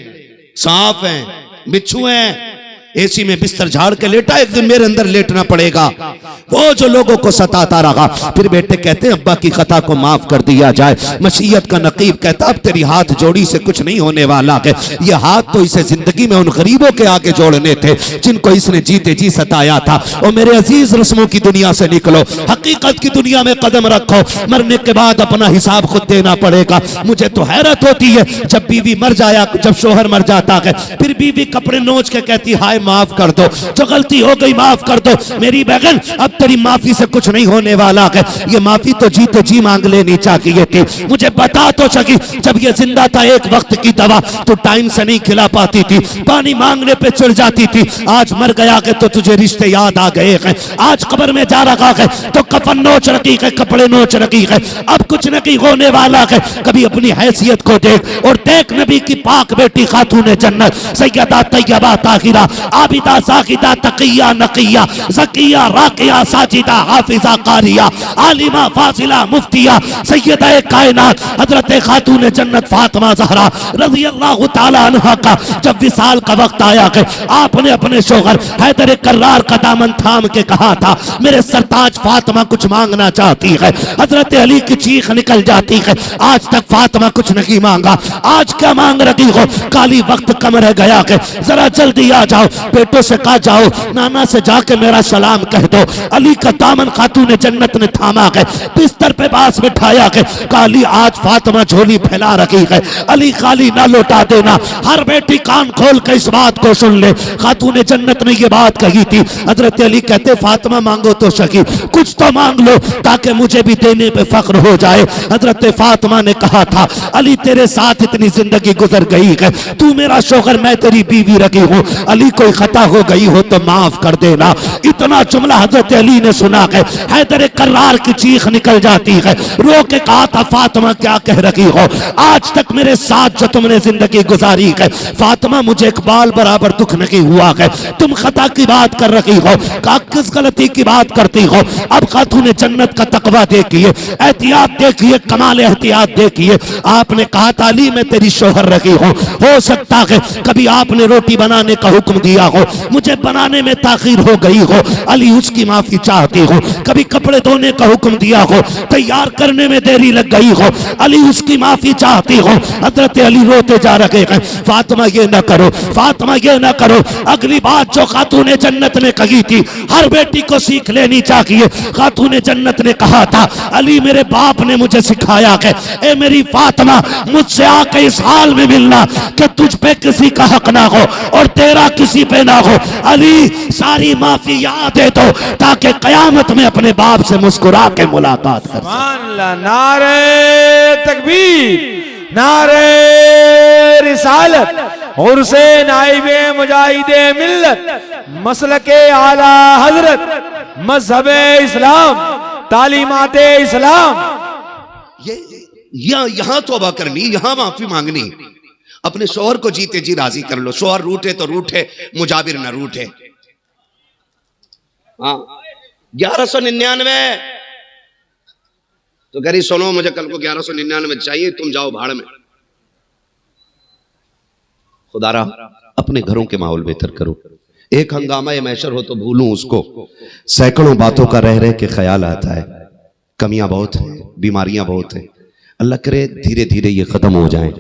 Speaker 3: सांप हैं, बिच्छू हैं, एसी में बिस्तर झाड़ के लेटा, एक दिन मेरे अंदर लेटना पड़ेगा। वो जो लोगों को सताता रहा, फिर बेटे कहते हैं अब्बा की खता को माफ कर दिया जाए। मशीयत का नकीब कहता अब तेरी हाथ जोड़ी से कुछ नहीं होने वाला है। ये हाथ तो इसे जिंदगी में उन गरीबों के आगे जोड़ने थे जिनको इसने जीते जी सताया था। और मेरे अजीज रस्मों की दुनिया से निकलो, हकीकत की दुनिया में कदम रखो। मरने के बाद अपना हिसाब खुद देना पड़ेगा। मुझे तो हैरत होती है जब बीवी मर जाया, जब शोहर मर जाता है, फिर बीवी कपड़े नोच के कहती हाय माफ कर दो, जो गलती हो गई माफ कर दो। मेरी बहन अब तेरी माफी से कुछ नहीं होने वाला है। ये माफी तो जीते जी मांग लेनी चाहिए थी। मुझे बता तो सकी जब ये जिंदा था एक वक्त की दवा तो टाइम से नहीं खिला पाती थी, पानी मांगने पे चढ़ जाती थी। आज मर गया के तो तुझे रिश्ते याद आ गए हैं। आज कब्र में जा रखा है तो कफन नोच रखी है, कपड़े नोच रखी है। अब कुछ नहीं होने वाला है। कभी अपनी हैसियत को देख और देख नबी की पाक बेटी खातून जन्नत सैयदा तैयबा ताहिरा आबिदा साकिदा तकिया नकिया ज़किया राकिया साजिदा हाफिजा कारिया आलिमा फासिला मुफ्तिया सैयदा कायनात हजरत खातून जन्नत फातिमा ज़हरा रज़ी अल्लाह तआला अन्हा का जब विसाल का वक्त आया है, आपने अपने शोहर हैदर कर्रार का दामन थाम के कहा था मेरे सरताज फातिमा कुछ मांगना चाहती है। हजरत अली की चीख निकल जाती है, आज तक फातिमा कुछ नहीं मांगा, आज क्या मांग रही हो? काली वक्त कम रह गया है, जरा जल्दी आ जाओ। बेटों से कहा जाओ नाना से जाके मेरा सलाम कह दो। अली का दामन खातून जन्नत ने थामा है, बिस्तर पे पास बिठाया है। काली आज फातिमा झोली फैला रखी है, अली खाली ना लौटा देना। हर बेटी कान खोल के इस बात को सुन ले, खातून जन्नत ने ये बात कही थी। हजरत अली कहते फातिमा मांगो तो सही, कुछ तो मांग लो ताकि मुझे भी देने पे फख्र हो जाए। हजरत फातिमा ने कहा था अली तेरे साथ इतनी जिंदगी गुजर गई है, तू मेरा शौहर मैं तेरी बीवी रखी हूँ, अली कोई खता हो गई हो तो माफ कर देना। इतना जुमला हजरत अली ने सुना है, हैदर कर्रार की चीख निकल जाती है। रो के कहा था फातिमा क्या कह रही हो? आज तक मेरे साथ जो तुमने जिंदगी गुजारी है फातिमा मुझे एक बाल बराबर दुख नहीं हुआ है। तुम खता की बात कर रही हो, किस गलती की बात करती हो? अब खातून जन्नत का तकवा देखिए, एहतियात देखिए, कमाल एहतियात देखिए। आपने कहा था अली मैं तेरी शोहर रखी हूँ, हो सकता है कभी आपने रोटी बनाने का हुक्म दिया हो, मुझे बनाने में ताखीर हो गई हो, अली उसकी माफी चाहती हो। कभी कपड़े धोने का हुक्म दिया हो, तैयार करने में देरी लग गई हो, अली उसकी माफी चाहती हो। हजरत अली रोते जा रहे हैं फातिमा ये ना करो, फातिमा ये ना करो। अगली बात जो खातून जन्नत ने कही थी हर बेटी को सीख लेनी चाहिए। खातून जन्नत ने कहा था अली मेरे बाप ने मुझे सिखाया है, ए मेरी फातिमा मुझसे आके इस हाल में मिलना कि तुझ पे किसी का हक ना हो और तेरा किसी पे ना हो। अली सारी माफी याद दे दो ताकि कयामत में अपने बाप से मुस्कुरा के मुलाकात कर।
Speaker 2: नारे तकबीर, नारे रिसालत, उर्से नाइबे मुजाहिदे मिल्लत, मसलके आला हजरत, मजहबे इस्लाम, तालीमाते इस्लाम।
Speaker 3: यहां तौबा करनी, यहां माफी मांगनी, अपने शौहर को जीते जी राजी कर लो। शौहर रूठे तो रूठे, मुजाबिर ना रूठे। हाँ 1199 तो कह रही सुनो मुझे कल को 1199 चाहिए, तुम जाओ भाड़ में। खुदारा अपने घरों के माहौल बेहतर करो। एक हंगामा ये मैशर हो तो भूलूं उसको, सैकड़ों बातों का रह रह के ख्याल आता है। कमियां बहुत हैं, बीमारियां बहुत हैं। अल्लाह करे धीरे धीरे ये खत्म हो जाए।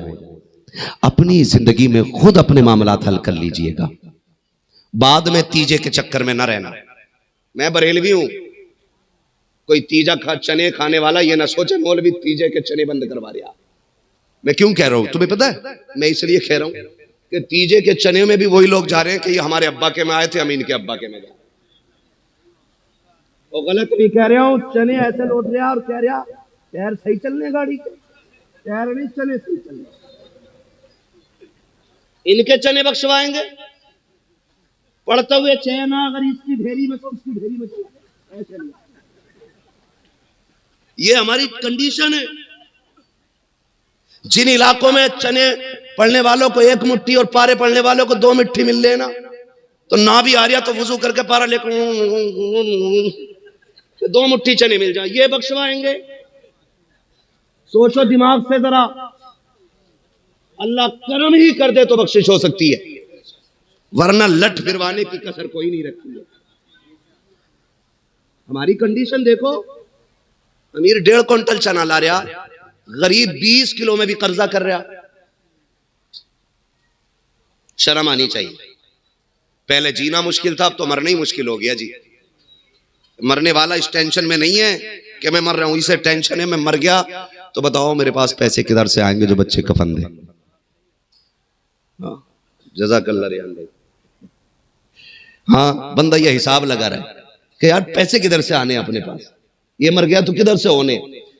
Speaker 3: अपनी जिंदगी में खुद अपने मामलात हल कर लीजिएगा, बाद में तीजे के चक्कर में ना रहना। मैं बरेलवी हूं, कोई तीजा चने खाने वाला ये ना सोचे मौलवी तीजे के चने बंद करवा दिया। मैं क्यों कह रहा हूं तुम्हें पता है? मैं इसलिए कह रहा हूं कि तीजे के चने में भी वही लोग जा रहे हैं कि ये हमारे अब्बा के में आए थे, हम इनके अब्बा के में गए। वो गलत नहीं कह रहा हूं, चने ऐसे लौट रहा और कह रहा टायर सही चलने गाड़ी के, टायर नहीं चने सही चलने, इनके चने बख्शवाएंगे। पढ़ते हुए चना अगर इसकी ढेरी में तो उसकी ढेरी में चला, ऐसे नहीं। ये हमारी कंडीशन है। जिन इलाकों में चने पढ़ने वालों को 1 मुट्ठी और पारे पढ़ने वालों को 2 मुट्ठी मिल लेना, तो ना भी आ रहा तो वुजू करके पारा लेकर 2 मुट्ठी चने मिल जाए, ये बख्शवाएंगे। सोचो दिमाग से जरा, अल्लाह करम ही कर दे तो बख्शिश हो सकती है, वरना लठ फिरवाने की कसर कोई नहीं रखती है। हमारी कंडीशन देखो, अमीर 1.5 क्विंटल चना ला रहा, गरीब 20 किलो में भी कर्जा कर रहा। शर्म आनी चाहिए। पहले जीना मुश्किल था, अब तो मरना ही मुश्किल हो गया जी। मरने वाला इस टेंशन में नहीं है कि मैं मर रहा हूं, इसे टेंशन है मैं मर गया तो बताओ मेरे पास पैसे किधर से आएंगे जो बच्चे कफन दे। जज़ाकल्लाह रियान भाई। हाँ बंदा ये हिसाब लगा रहा है कि यार पैसे किधर से आने अपने पास, ये मर गया तो किधर से होने।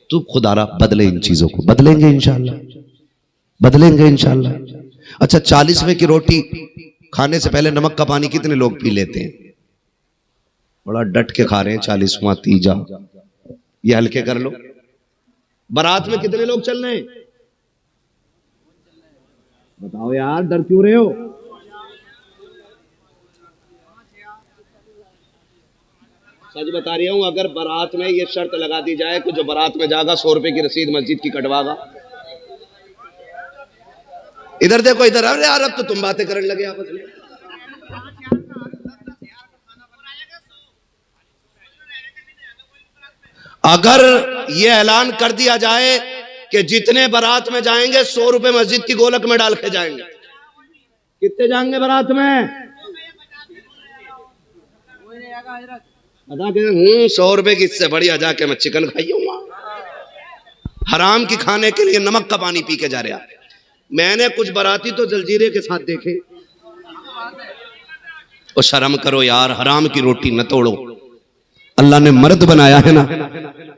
Speaker 3: तू खुदारा बदले इन चीजों को, बदलेंगे इंशाल्लाह, बदलेंगे इंशाल्लाह। अच्छा 40वें की रोटी खाने से पहले नमक का पानी कितने लोग पी लेते हैं? बड़ा डट के खा रहे हैं 40वां तीजा, ये हल्के कर लो। बारात में कितने लोग चल रहे हैं बताओ यार, डर क्यों रहे हो? सच बता रही हूं, अगर बारात में ये शर्त लगा दी जाए कि जो बारात में जाएगा 100 रुपए की रसीद मस्जिद की कटवागा। इधर देखो इधर, अरे यार अब तो तुम बातें करने लगे आपस में। अगर ये ऐलान कर दिया जाए कि जितने बारात में जाएंगे 100 रुपए मस्जिद की गोलक में डाल के जाएंगे, कितने जाएंगे बारात में? बता के 100 रुपए की, इससे बढ़िया जाके मैं चिकन खाई हूँ। हराम की खाने के लिए नमक का पानी पी के जा रहा। मैंने कुछ बाराती तो जलजीरे के साथ देखे। और शर्म करो यार, हराम की रोटी न तोड़ो। अल्लाह ने मर्द बनाया है ना,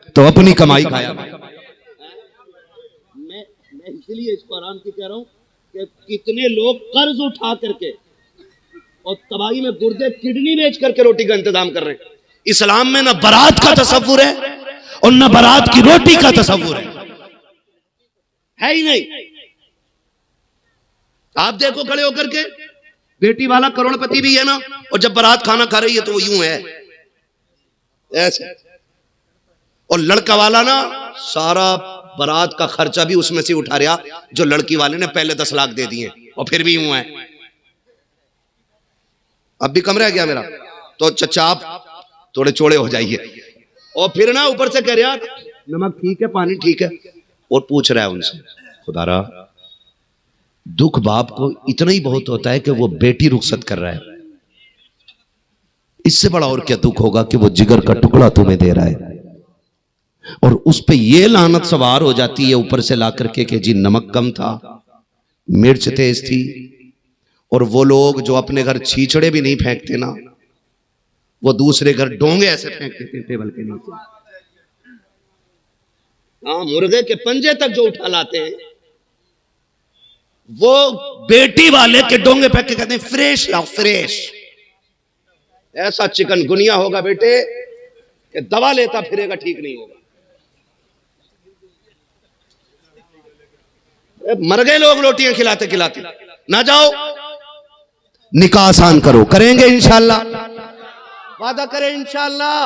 Speaker 3: तो अपनी कमाई खाया। मैं इसलिए इसको हराम की कह रहा हूं कि कितने लोग कर्ज उठा करके और तबाही में गुर्दे किडनी बेच करके रोटी का इंतजाम कर रहे हैं। इस्लाम में न बारात का तसव्वुर है और न बारात की रोटी का तसव्वुर है ही नहीं। आप देखो खड़े होकर के, बेटी वाला करोड़पति भी है ना, और जब बारात खाना खा रही है तो वो यूं है ऐसे, और लड़का वाला ना सारा बारात का खर्चा भी उसमें से उठा रहा जो लड़की वाले ने पहले 10 लाख दे दिए, और फिर भी यूं है। अब भी कम रह गया मेरा, तो चचा आप थोड़े चौड़े हो जाइए। और फिर ना ऊपर से कह रहा नमक ठीक है, पानी ठीक है, और पूछ रहा है उनसे। खुदारा दुख बाप को इतना ही बहुत होता है कि वो बेटी रुखसत कर रहा है, इससे बड़ा और क्या दुख होगा कि वो जिगर का टुकड़ा तुम्हें दे रहा है, और उस पे ये लानत सवार हो जाती है ऊपर से ला करके कि जी नमक कम था, मिर्च तेज थी। और वो लोग जो अपने घर छीछड़े भी नहीं फेंकते ना, वो दूसरे घर डोंगे ऐसे फेंक देते हैं टेबल के नीचे। हाँ, मुर्गे के पंजे तक जो उठा लाते हैं, वो बेटी वाले के डोंगे पे के कहते हैं फ्रेश लाओ फ्रेश। ऐसा चिकनगुनिया होगा बेटे कि दवा लेता फिरेगा ठीक नहीं होगा। मर गए लोग रोटियां खिलाते खिलाते। ना जाओ, निकाह आसान करो, करेंगे इंशाल्लाह, वादा करें इंशाल्लाह।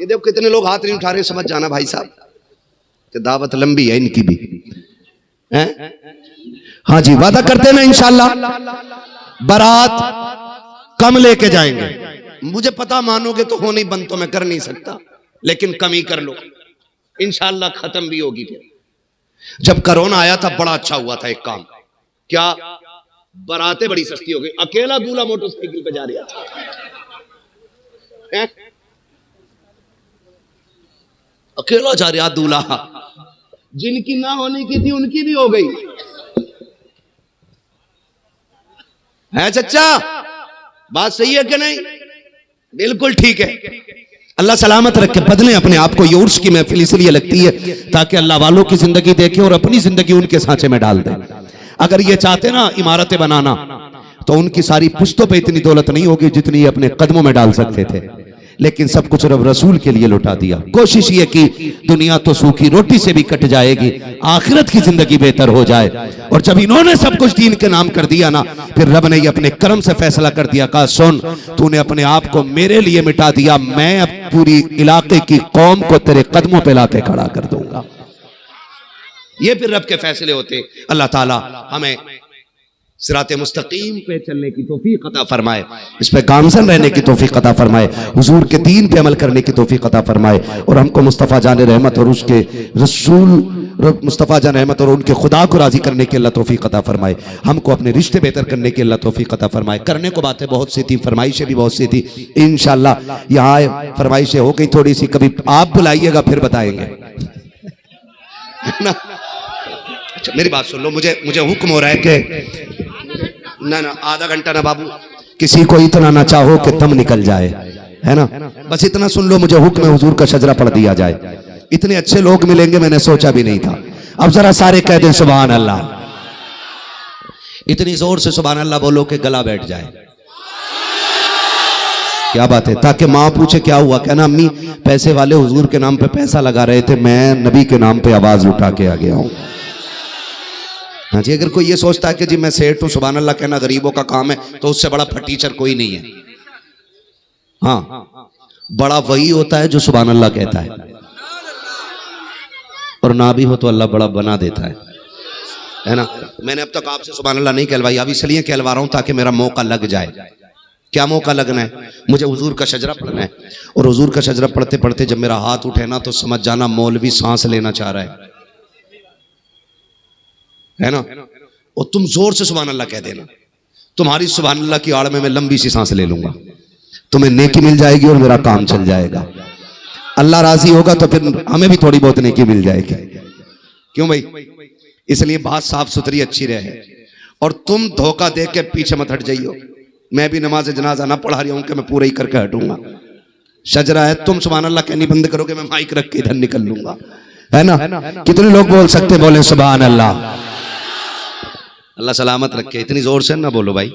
Speaker 3: ये देखो कितने लोग हाथ नहीं उठा रहे, समझ जाना भाई साहब कि दावत लंबी है इनकी भी है। हाँ जी, वादा करते ना इंशाल्लाह। बारात कम लेके जाएंगे। मुझे पता मानोगे तो हो नहीं, बंद तो मैं कर नहीं सकता, लेकिन कम ही कर लो इंशाल्लाह। खत्म भी होगी फिर। जब कोरोना आया था बड़ा अच्छा हुआ था एक काम, क्या बारातें बड़ी सस्ती हो गई। अकेला दूल्हा मोटरसाइकिल पे जा रहा था, अकेला जा रहा दूल्हा। जिनकी ना होने की थी उनकी भी हो गई है। चच्चा बात सही है कि नहीं? बिल्कुल ठीक है। अल्लाह सलामत रखे, बदले अपने आप को। ये उर्स की महफिल इसलिए लगती है ताकि अल्लाह वालों की जिंदगी देखे और अपनी जिंदगी उनके सांचे में डाल दे। अगर ये चाहते ना इमारतें बनाना तो उनकी सारी पुश्तों पे इतनी दौलत नहीं होगी जितनी ये अपने कदमों में डाल सकते थे, लेकिन सब कुछ रब रसूल के लिए लौटा दिया। कोशिश ये की दुनिया तो सूखी रोटी से भी कट जाएगी, आखिरत की जिंदगी बेहतर हो जाए। और जब इन्होंने सब कुछ दीन के नाम कर दिया ना, फिर रब ने ये अपने कर्म से फैसला कर दिया, कहा सुन तूने अपने आप को मेरे लिए मिटा दिया, मैं अब पूरी इलाके की कौम को तेरे कदमों पे लाके खड़ा कर दूंगा। ये फिर रब के फैसले होते। अल्लाह ताला हमें सिराते मुस्तकीम पे चलने की तौफीक अता फरमाए, इस पे गामजन रहने की तौफीक अता फरमाए, हुजूर के दीन पे अमल करने की तौफीक अता फरमाए, और हमको मुस्तफ़ा जान रहमत और उसके रसूल मुस्तफ़ा जान रहमत और उनके खुदा को राजी करने की अल्लाह तौफीक अता फरमाए। हमको अपने रिश्ते बेहतर करने की अल्लाह तौफीक अता फरमाए। करने को बातें बहुत सी थी, फरमाइशें भी बहुत सी थी। इंशाअल्लाह यहाँ फरमाइशें हो गई थोड़ी सी, कभी आप बुलाइएगा फिर बताएंगे ना। अच्छा मेरी बात सुन लो, मुझे हुक्म हो रहा है कि ना आधा घंटा ना बाबू, किसी को इतना ना चाहो कि दम निकल जाए, है ना। बस इतना सुन लो, मुझे हुक्म है हुजूर का शजरा पढ़ दिया जाए। इतने अच्छे लोग मिलेंगे मैंने सोचा भी नहीं था। अब जरा सारे कह दें सुभान अल्लाह, इतनी जोर से सुभान अल्लाह बोलो कि गला बैठ जाए। क्या बात है, ताकि माँ पूछे क्या हुआ, कहना अम्मी पैसे वाले हुजूर के नाम पे पैसा लगा रहे थे, मैं नबी के नाम पे आवाज उठा के आ गया हूं। हाँ जी, अगर कोई ये सोचता है कि जी मैं सेठ हूं, सुभान अल्लाह कहना गरीबों का काम है, तो उससे बड़ा फटीचर कोई नहीं है। हाँ, बड़ा वही होता है जो सुभान अल्लाह कहता है, और ना भी हो तो अल्लाह बड़ा बना देता है ना। मैंने अब तक आपसे सुभान अल्लाह नहीं कहलवाई, अब इसलिए कहलवा रहा हूं ताकि मेरा मौका लग जाए। क्या मौका लगना है? मुझे हुजूर का शजरा पढ़ना है, और हुजूर का शजरा पढ़ते पढ़ते जब मेरा हाथ उठे ना, तो समझ जाना मौलवी सांस लेना चाह रहा है ना। और तुम जोर से सुभान अल्लाह कह देना, तुम्हारी सुभान अल्लाह की आड़ में मैं लंबी सी सांस ले लूंगा, तुम्हें नेकी मिल जाएगी और मेरा काम चल जाएगा। अल्लाह राजी होगा तो फिर हमें भी थोड़ी बहुत नेकी मिल जाएगी। क्यों भाई? इसलिए बात साफ सुथरी अच्छी रहे, और तुम धोखा दे के पीछे मत हट जाइयो। मैं भी नमाज जनाजा ना पढ़ा रही हूं कि मैं पूरा ही करके हटूंगा। शजरा है, तुम सुभान अल्लाह कहनी बंद करोगे, मैं माइक रख के इधर निकल लूंगा, है ना। कितने लोग बोल सकते, बोले सुभान अल्लाह। अल्लाह सलामत रखे। इतनी जोर से ना बोलो भाई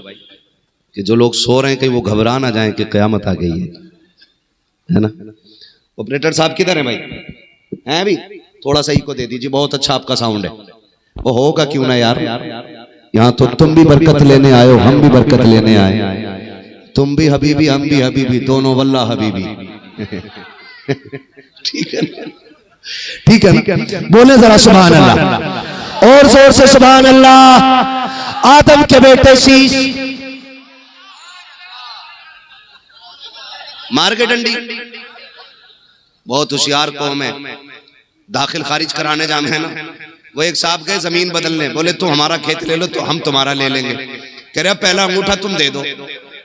Speaker 3: कि जो लोग सो रहे हैं कहीं वो घबरा ना जाएं कि कयामत आ गई है ना। ऑपरेटर साहब किधर है भाई? हैं भी? थोड़ा सा इको दे दीजिए, बहुत अच्छा आपका साउंड है। वो होगा क्यों ना यार, यहाँ तो तुम भी बरकत लेने आए हो, हम भी बरकत लेने आए। तुम भी हबीबी, हम भी हबीबी, दोनों वल्ला हबीबी। ठीक है, ठीक है ना। बोले जरा सुभान अल्लाह, और जोर से सुभान अल्लाह। आदम के बेटे शीश मार के डंडी, बहुत होशियार कौम है, दाखिल खारिज कराने जाम है ना। वो एक साहब गए जमीन बदलने, बोले तुम हमारा खेत ले लो तो हम तुम्हारा ले लेंगे। कह रहे पहला अंगूठा तुम दे दो।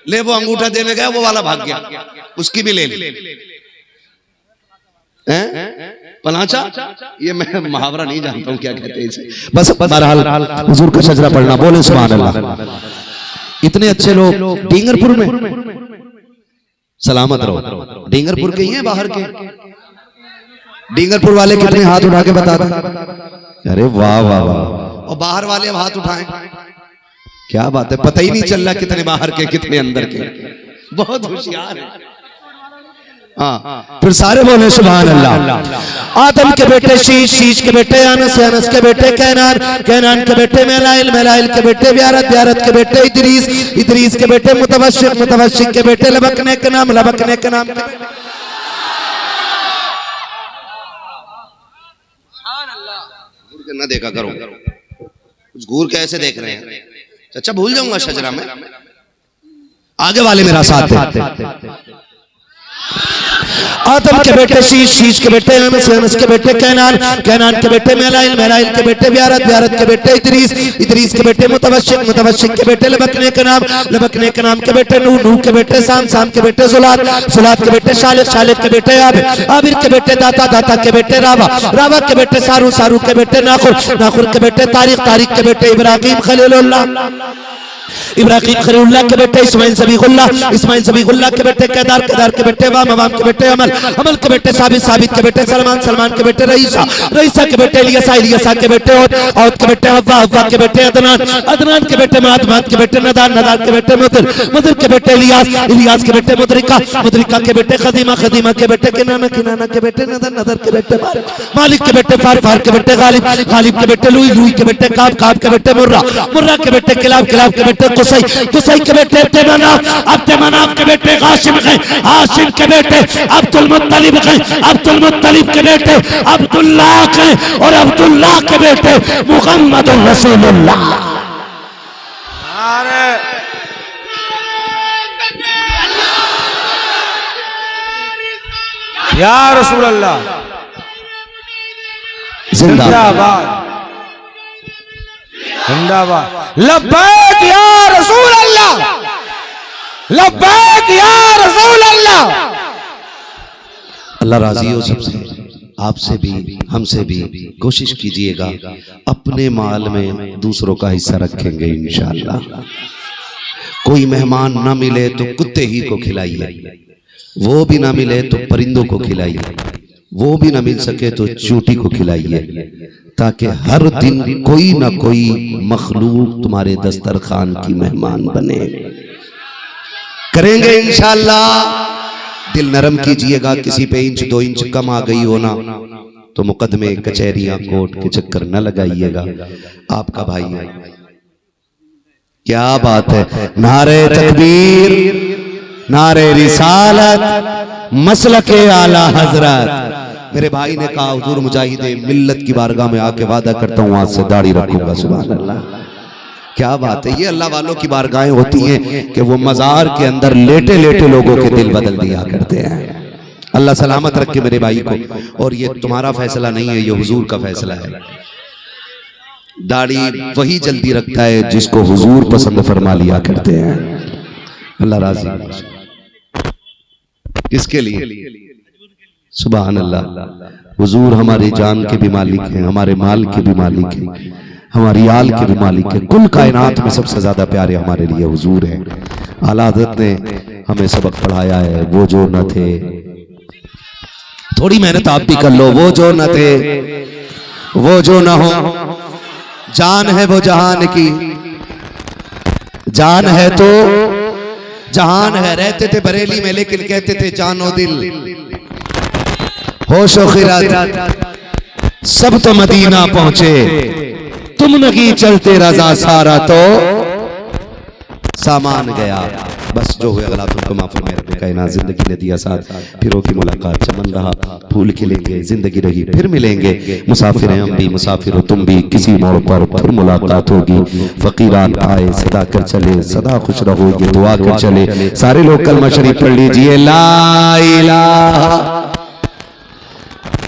Speaker 3: ले वो अंगूठा देने गया, वो वाला भाग गया, उसकी भी ले ली। पलाचा, ये मैं मुहावरा नहीं जानता हूँ क्या कहते हैं इसे। बस बहरहाल हुजूर का शजरा पढ़ना, बोले सुभान अल्लाह। इतने अच्छे लोग डींगरपुर में, सलामत रहो। डींगरपुर के ही हैं, बाहर के? डींगरपुर वाले कितने हाथ उठा के बता दो। अरे वाह वाह वाह, और बाहर वाले अब हाथ उठाएं। क्या बात है, पता ही नहीं चल रहा कितने बाहर के कितने अंदर के, बहुत होशियार है। हाँ, फिर सारे बोले सुभान अल्लाह। आदम के बेटे शीश, शीश के बेटे अनस, अनस के बेटे कैनान, कैनान के बेटे मेलाइल, मेलाइल के बेटे व्यारत, व्यारत के बेटे इदरीस, इदरीस के बेटे मुतवश्शिक, मुतवश्शिक के बेटे लबकने के नाम, लबकने के नाम ना देखा करो, कुछ घूर के ऐसे देख रहे हैं। अच्छा भूल जाऊंगा शजरा में, आगे वाले मेरा साथ है। आदम के बेटे शीश, शीश के बेटे अनस, अनस के बेटे कैनान, कैनान के बेटे मेलाइल, मेलाइल के बेटे व्यारत, व्यारत के बेटे इदरीस, इदरीस के बेटे मुतवश्शिक, मुतवश्शिक के बेटे लबकने के नाम, लबकने के नाम के बेटे नूह, नूह के बेटे साम, साम के बेटे जुलात, जुलात के बेटे शालिक, शालिक के बेटे आबिर, आबिर के बेटे दाता, दाता के बेटे रावा, रावा के बेटे सारू, सारू के बेटे नाखुर, नाखुर के बेटे तारिक, तारिक के बेटे इब्राहिम खलीलुल्लाह, इब्राहिम खलीलुल्लाह के बेटे इस्माइल ज़बीहुल्लाह, इस्माइल ज़बीहुल्लाह के बेटे केदार, केदार के बेटे वाम, वाम के बेटे अमल, अमल के बेटे साबित, साबित के बेटे सलमान, सलमान के बेटे रईसा, रईसा के बेटे इलियासा, इलियासा के बेटे औद, औद के बेटे हव्वा, हव्वा के बेटे अदनान, अदनान के बेटे माद, माद के बेटे नदान, नदान के बेटे मुदर, मुदर के बेटे इलियास, इलियास के बेटे मुदरिका, मुदरिका के बेटे खदीमा, खदीमा के बेटे किनाना, किनाना के बेटे नदर, नदर के बेटे मालिक, मालिक के बेटे फार, फार के बेटे गालिब, गालिब के बेटे लुई, लुई के बेटे काब, काब के बेटे मुर्रा, मुर्रा के बेटे किलाब, किलाब के बेटे कुसै, कुसै के बेटे तेमनाफ, अब तेमनाफ के बेटे हाशिम हैं, हाशिम के बेटे अब्दुल मुत्तलिब हैं, अब्दुल मुत्तलिब के बेटे अब्दुल्लाह हैं, और अब्दुल्लाह के बेटे मुहम्मद रसूलुल्लाह।
Speaker 2: या रसूल अल्लाह जिंदाबाद, जिंदाबाद, लब्बैक या रसूल अल्लाह, लब्बैक या रसूल अल्लाह।
Speaker 3: अल्लाह राजी हो सबसे, आपसे भी हमसे भी। कोशिश कीजिएगा अपने माल में दूसरों का हिस्सा रखेंगे इंशाअल्लाह। कोई मेहमान ना मिले तो कुत्ते ही को खिलाइए, वो भी ना मिले तो परिंदों को खिलाइए, वो भी ना मिल सके तो चूटी को खिलाइए, ताकि हर दिन कोई ना कोई मखलूक तुम्हारे दस्तरखान की मेहमान बने। करेंगे इंशाअल्लाह। दिल नरम कीजिएगा, किसी पे इंच दो इंच कम आ गई हो ना तो मुकदमे कचहरियां कोर्ट के चक्कर न लगाइएगा। आपका भाई है। क्या बात है, नारे तकबीर, नारे रिसालत, मसलके आला हजरत। मेरे भाई ने कहा हुजूर मुजाहिदे मिल्लत की बारगाह में आके वादा करता हूँ आज से दाढ़ी रखूंगा। सुभान अल्लाह, क्या बात है। ये अल्लाह वालों की बारगाहें होती हैं कि वो मजार के अंदर लेटे लेटे लोगों के दिल बदल दिया करते हैं। अल्लाह सलामत रखे मेरे भाई को। और ये तुम्हारा फैसला नहीं है, ये हुजूर का फैसला है। दाढ़ी वही जल्दी रखता है जिसको हुजूर पसंद फरमा लिया करते हैं। अल्लाह राजी किसके लिए? सुभान अल्लाह। हुजूर हमारी जान के भी मालिक हैं, हमारे माल के भी मालिक हैं, हमारी आल के भी मालिक हैं। कुल कायनात में सबसे ज्यादा प्यारे हमारे लिए हुजूर हैं। आला हज़रत ने हमें सबक पढ़ाया है, वो जो न थे, थोड़ी मेहनत आप भी कर लो, वो जो न थे वो जो न हो, जान है वो जहान की, जान है तो जहान है। रहते थे बरेली में लेकिन कहते थे जानो दिल, होशो खिरात सब तो मदीना पहुंचे, तुम नहीं चलते रजा सारा तो सामान गया। बस जो हुए गलत तुमको माफ फरमाए रब्बे कायनात। जिंदगी ने दिया साथ, फिरों की मुलाकात, चमन रहा फूल खिलेंगे, जिंदगी रही फिर मिलेंगे। मुसाफिर हैं हम भी, मुसाफिर हो तुम भी, किसी मोड़ पर फिर मुलाकात होगी। फकीरान आए सदा कर चले, सदा खुश रहो ये दुआ कर चले। सारे लोग कलमा शरीफ पढ़ लीजिए, ला इलाहा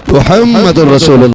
Speaker 3: मुहम्मदुर रसूलुल्लाह।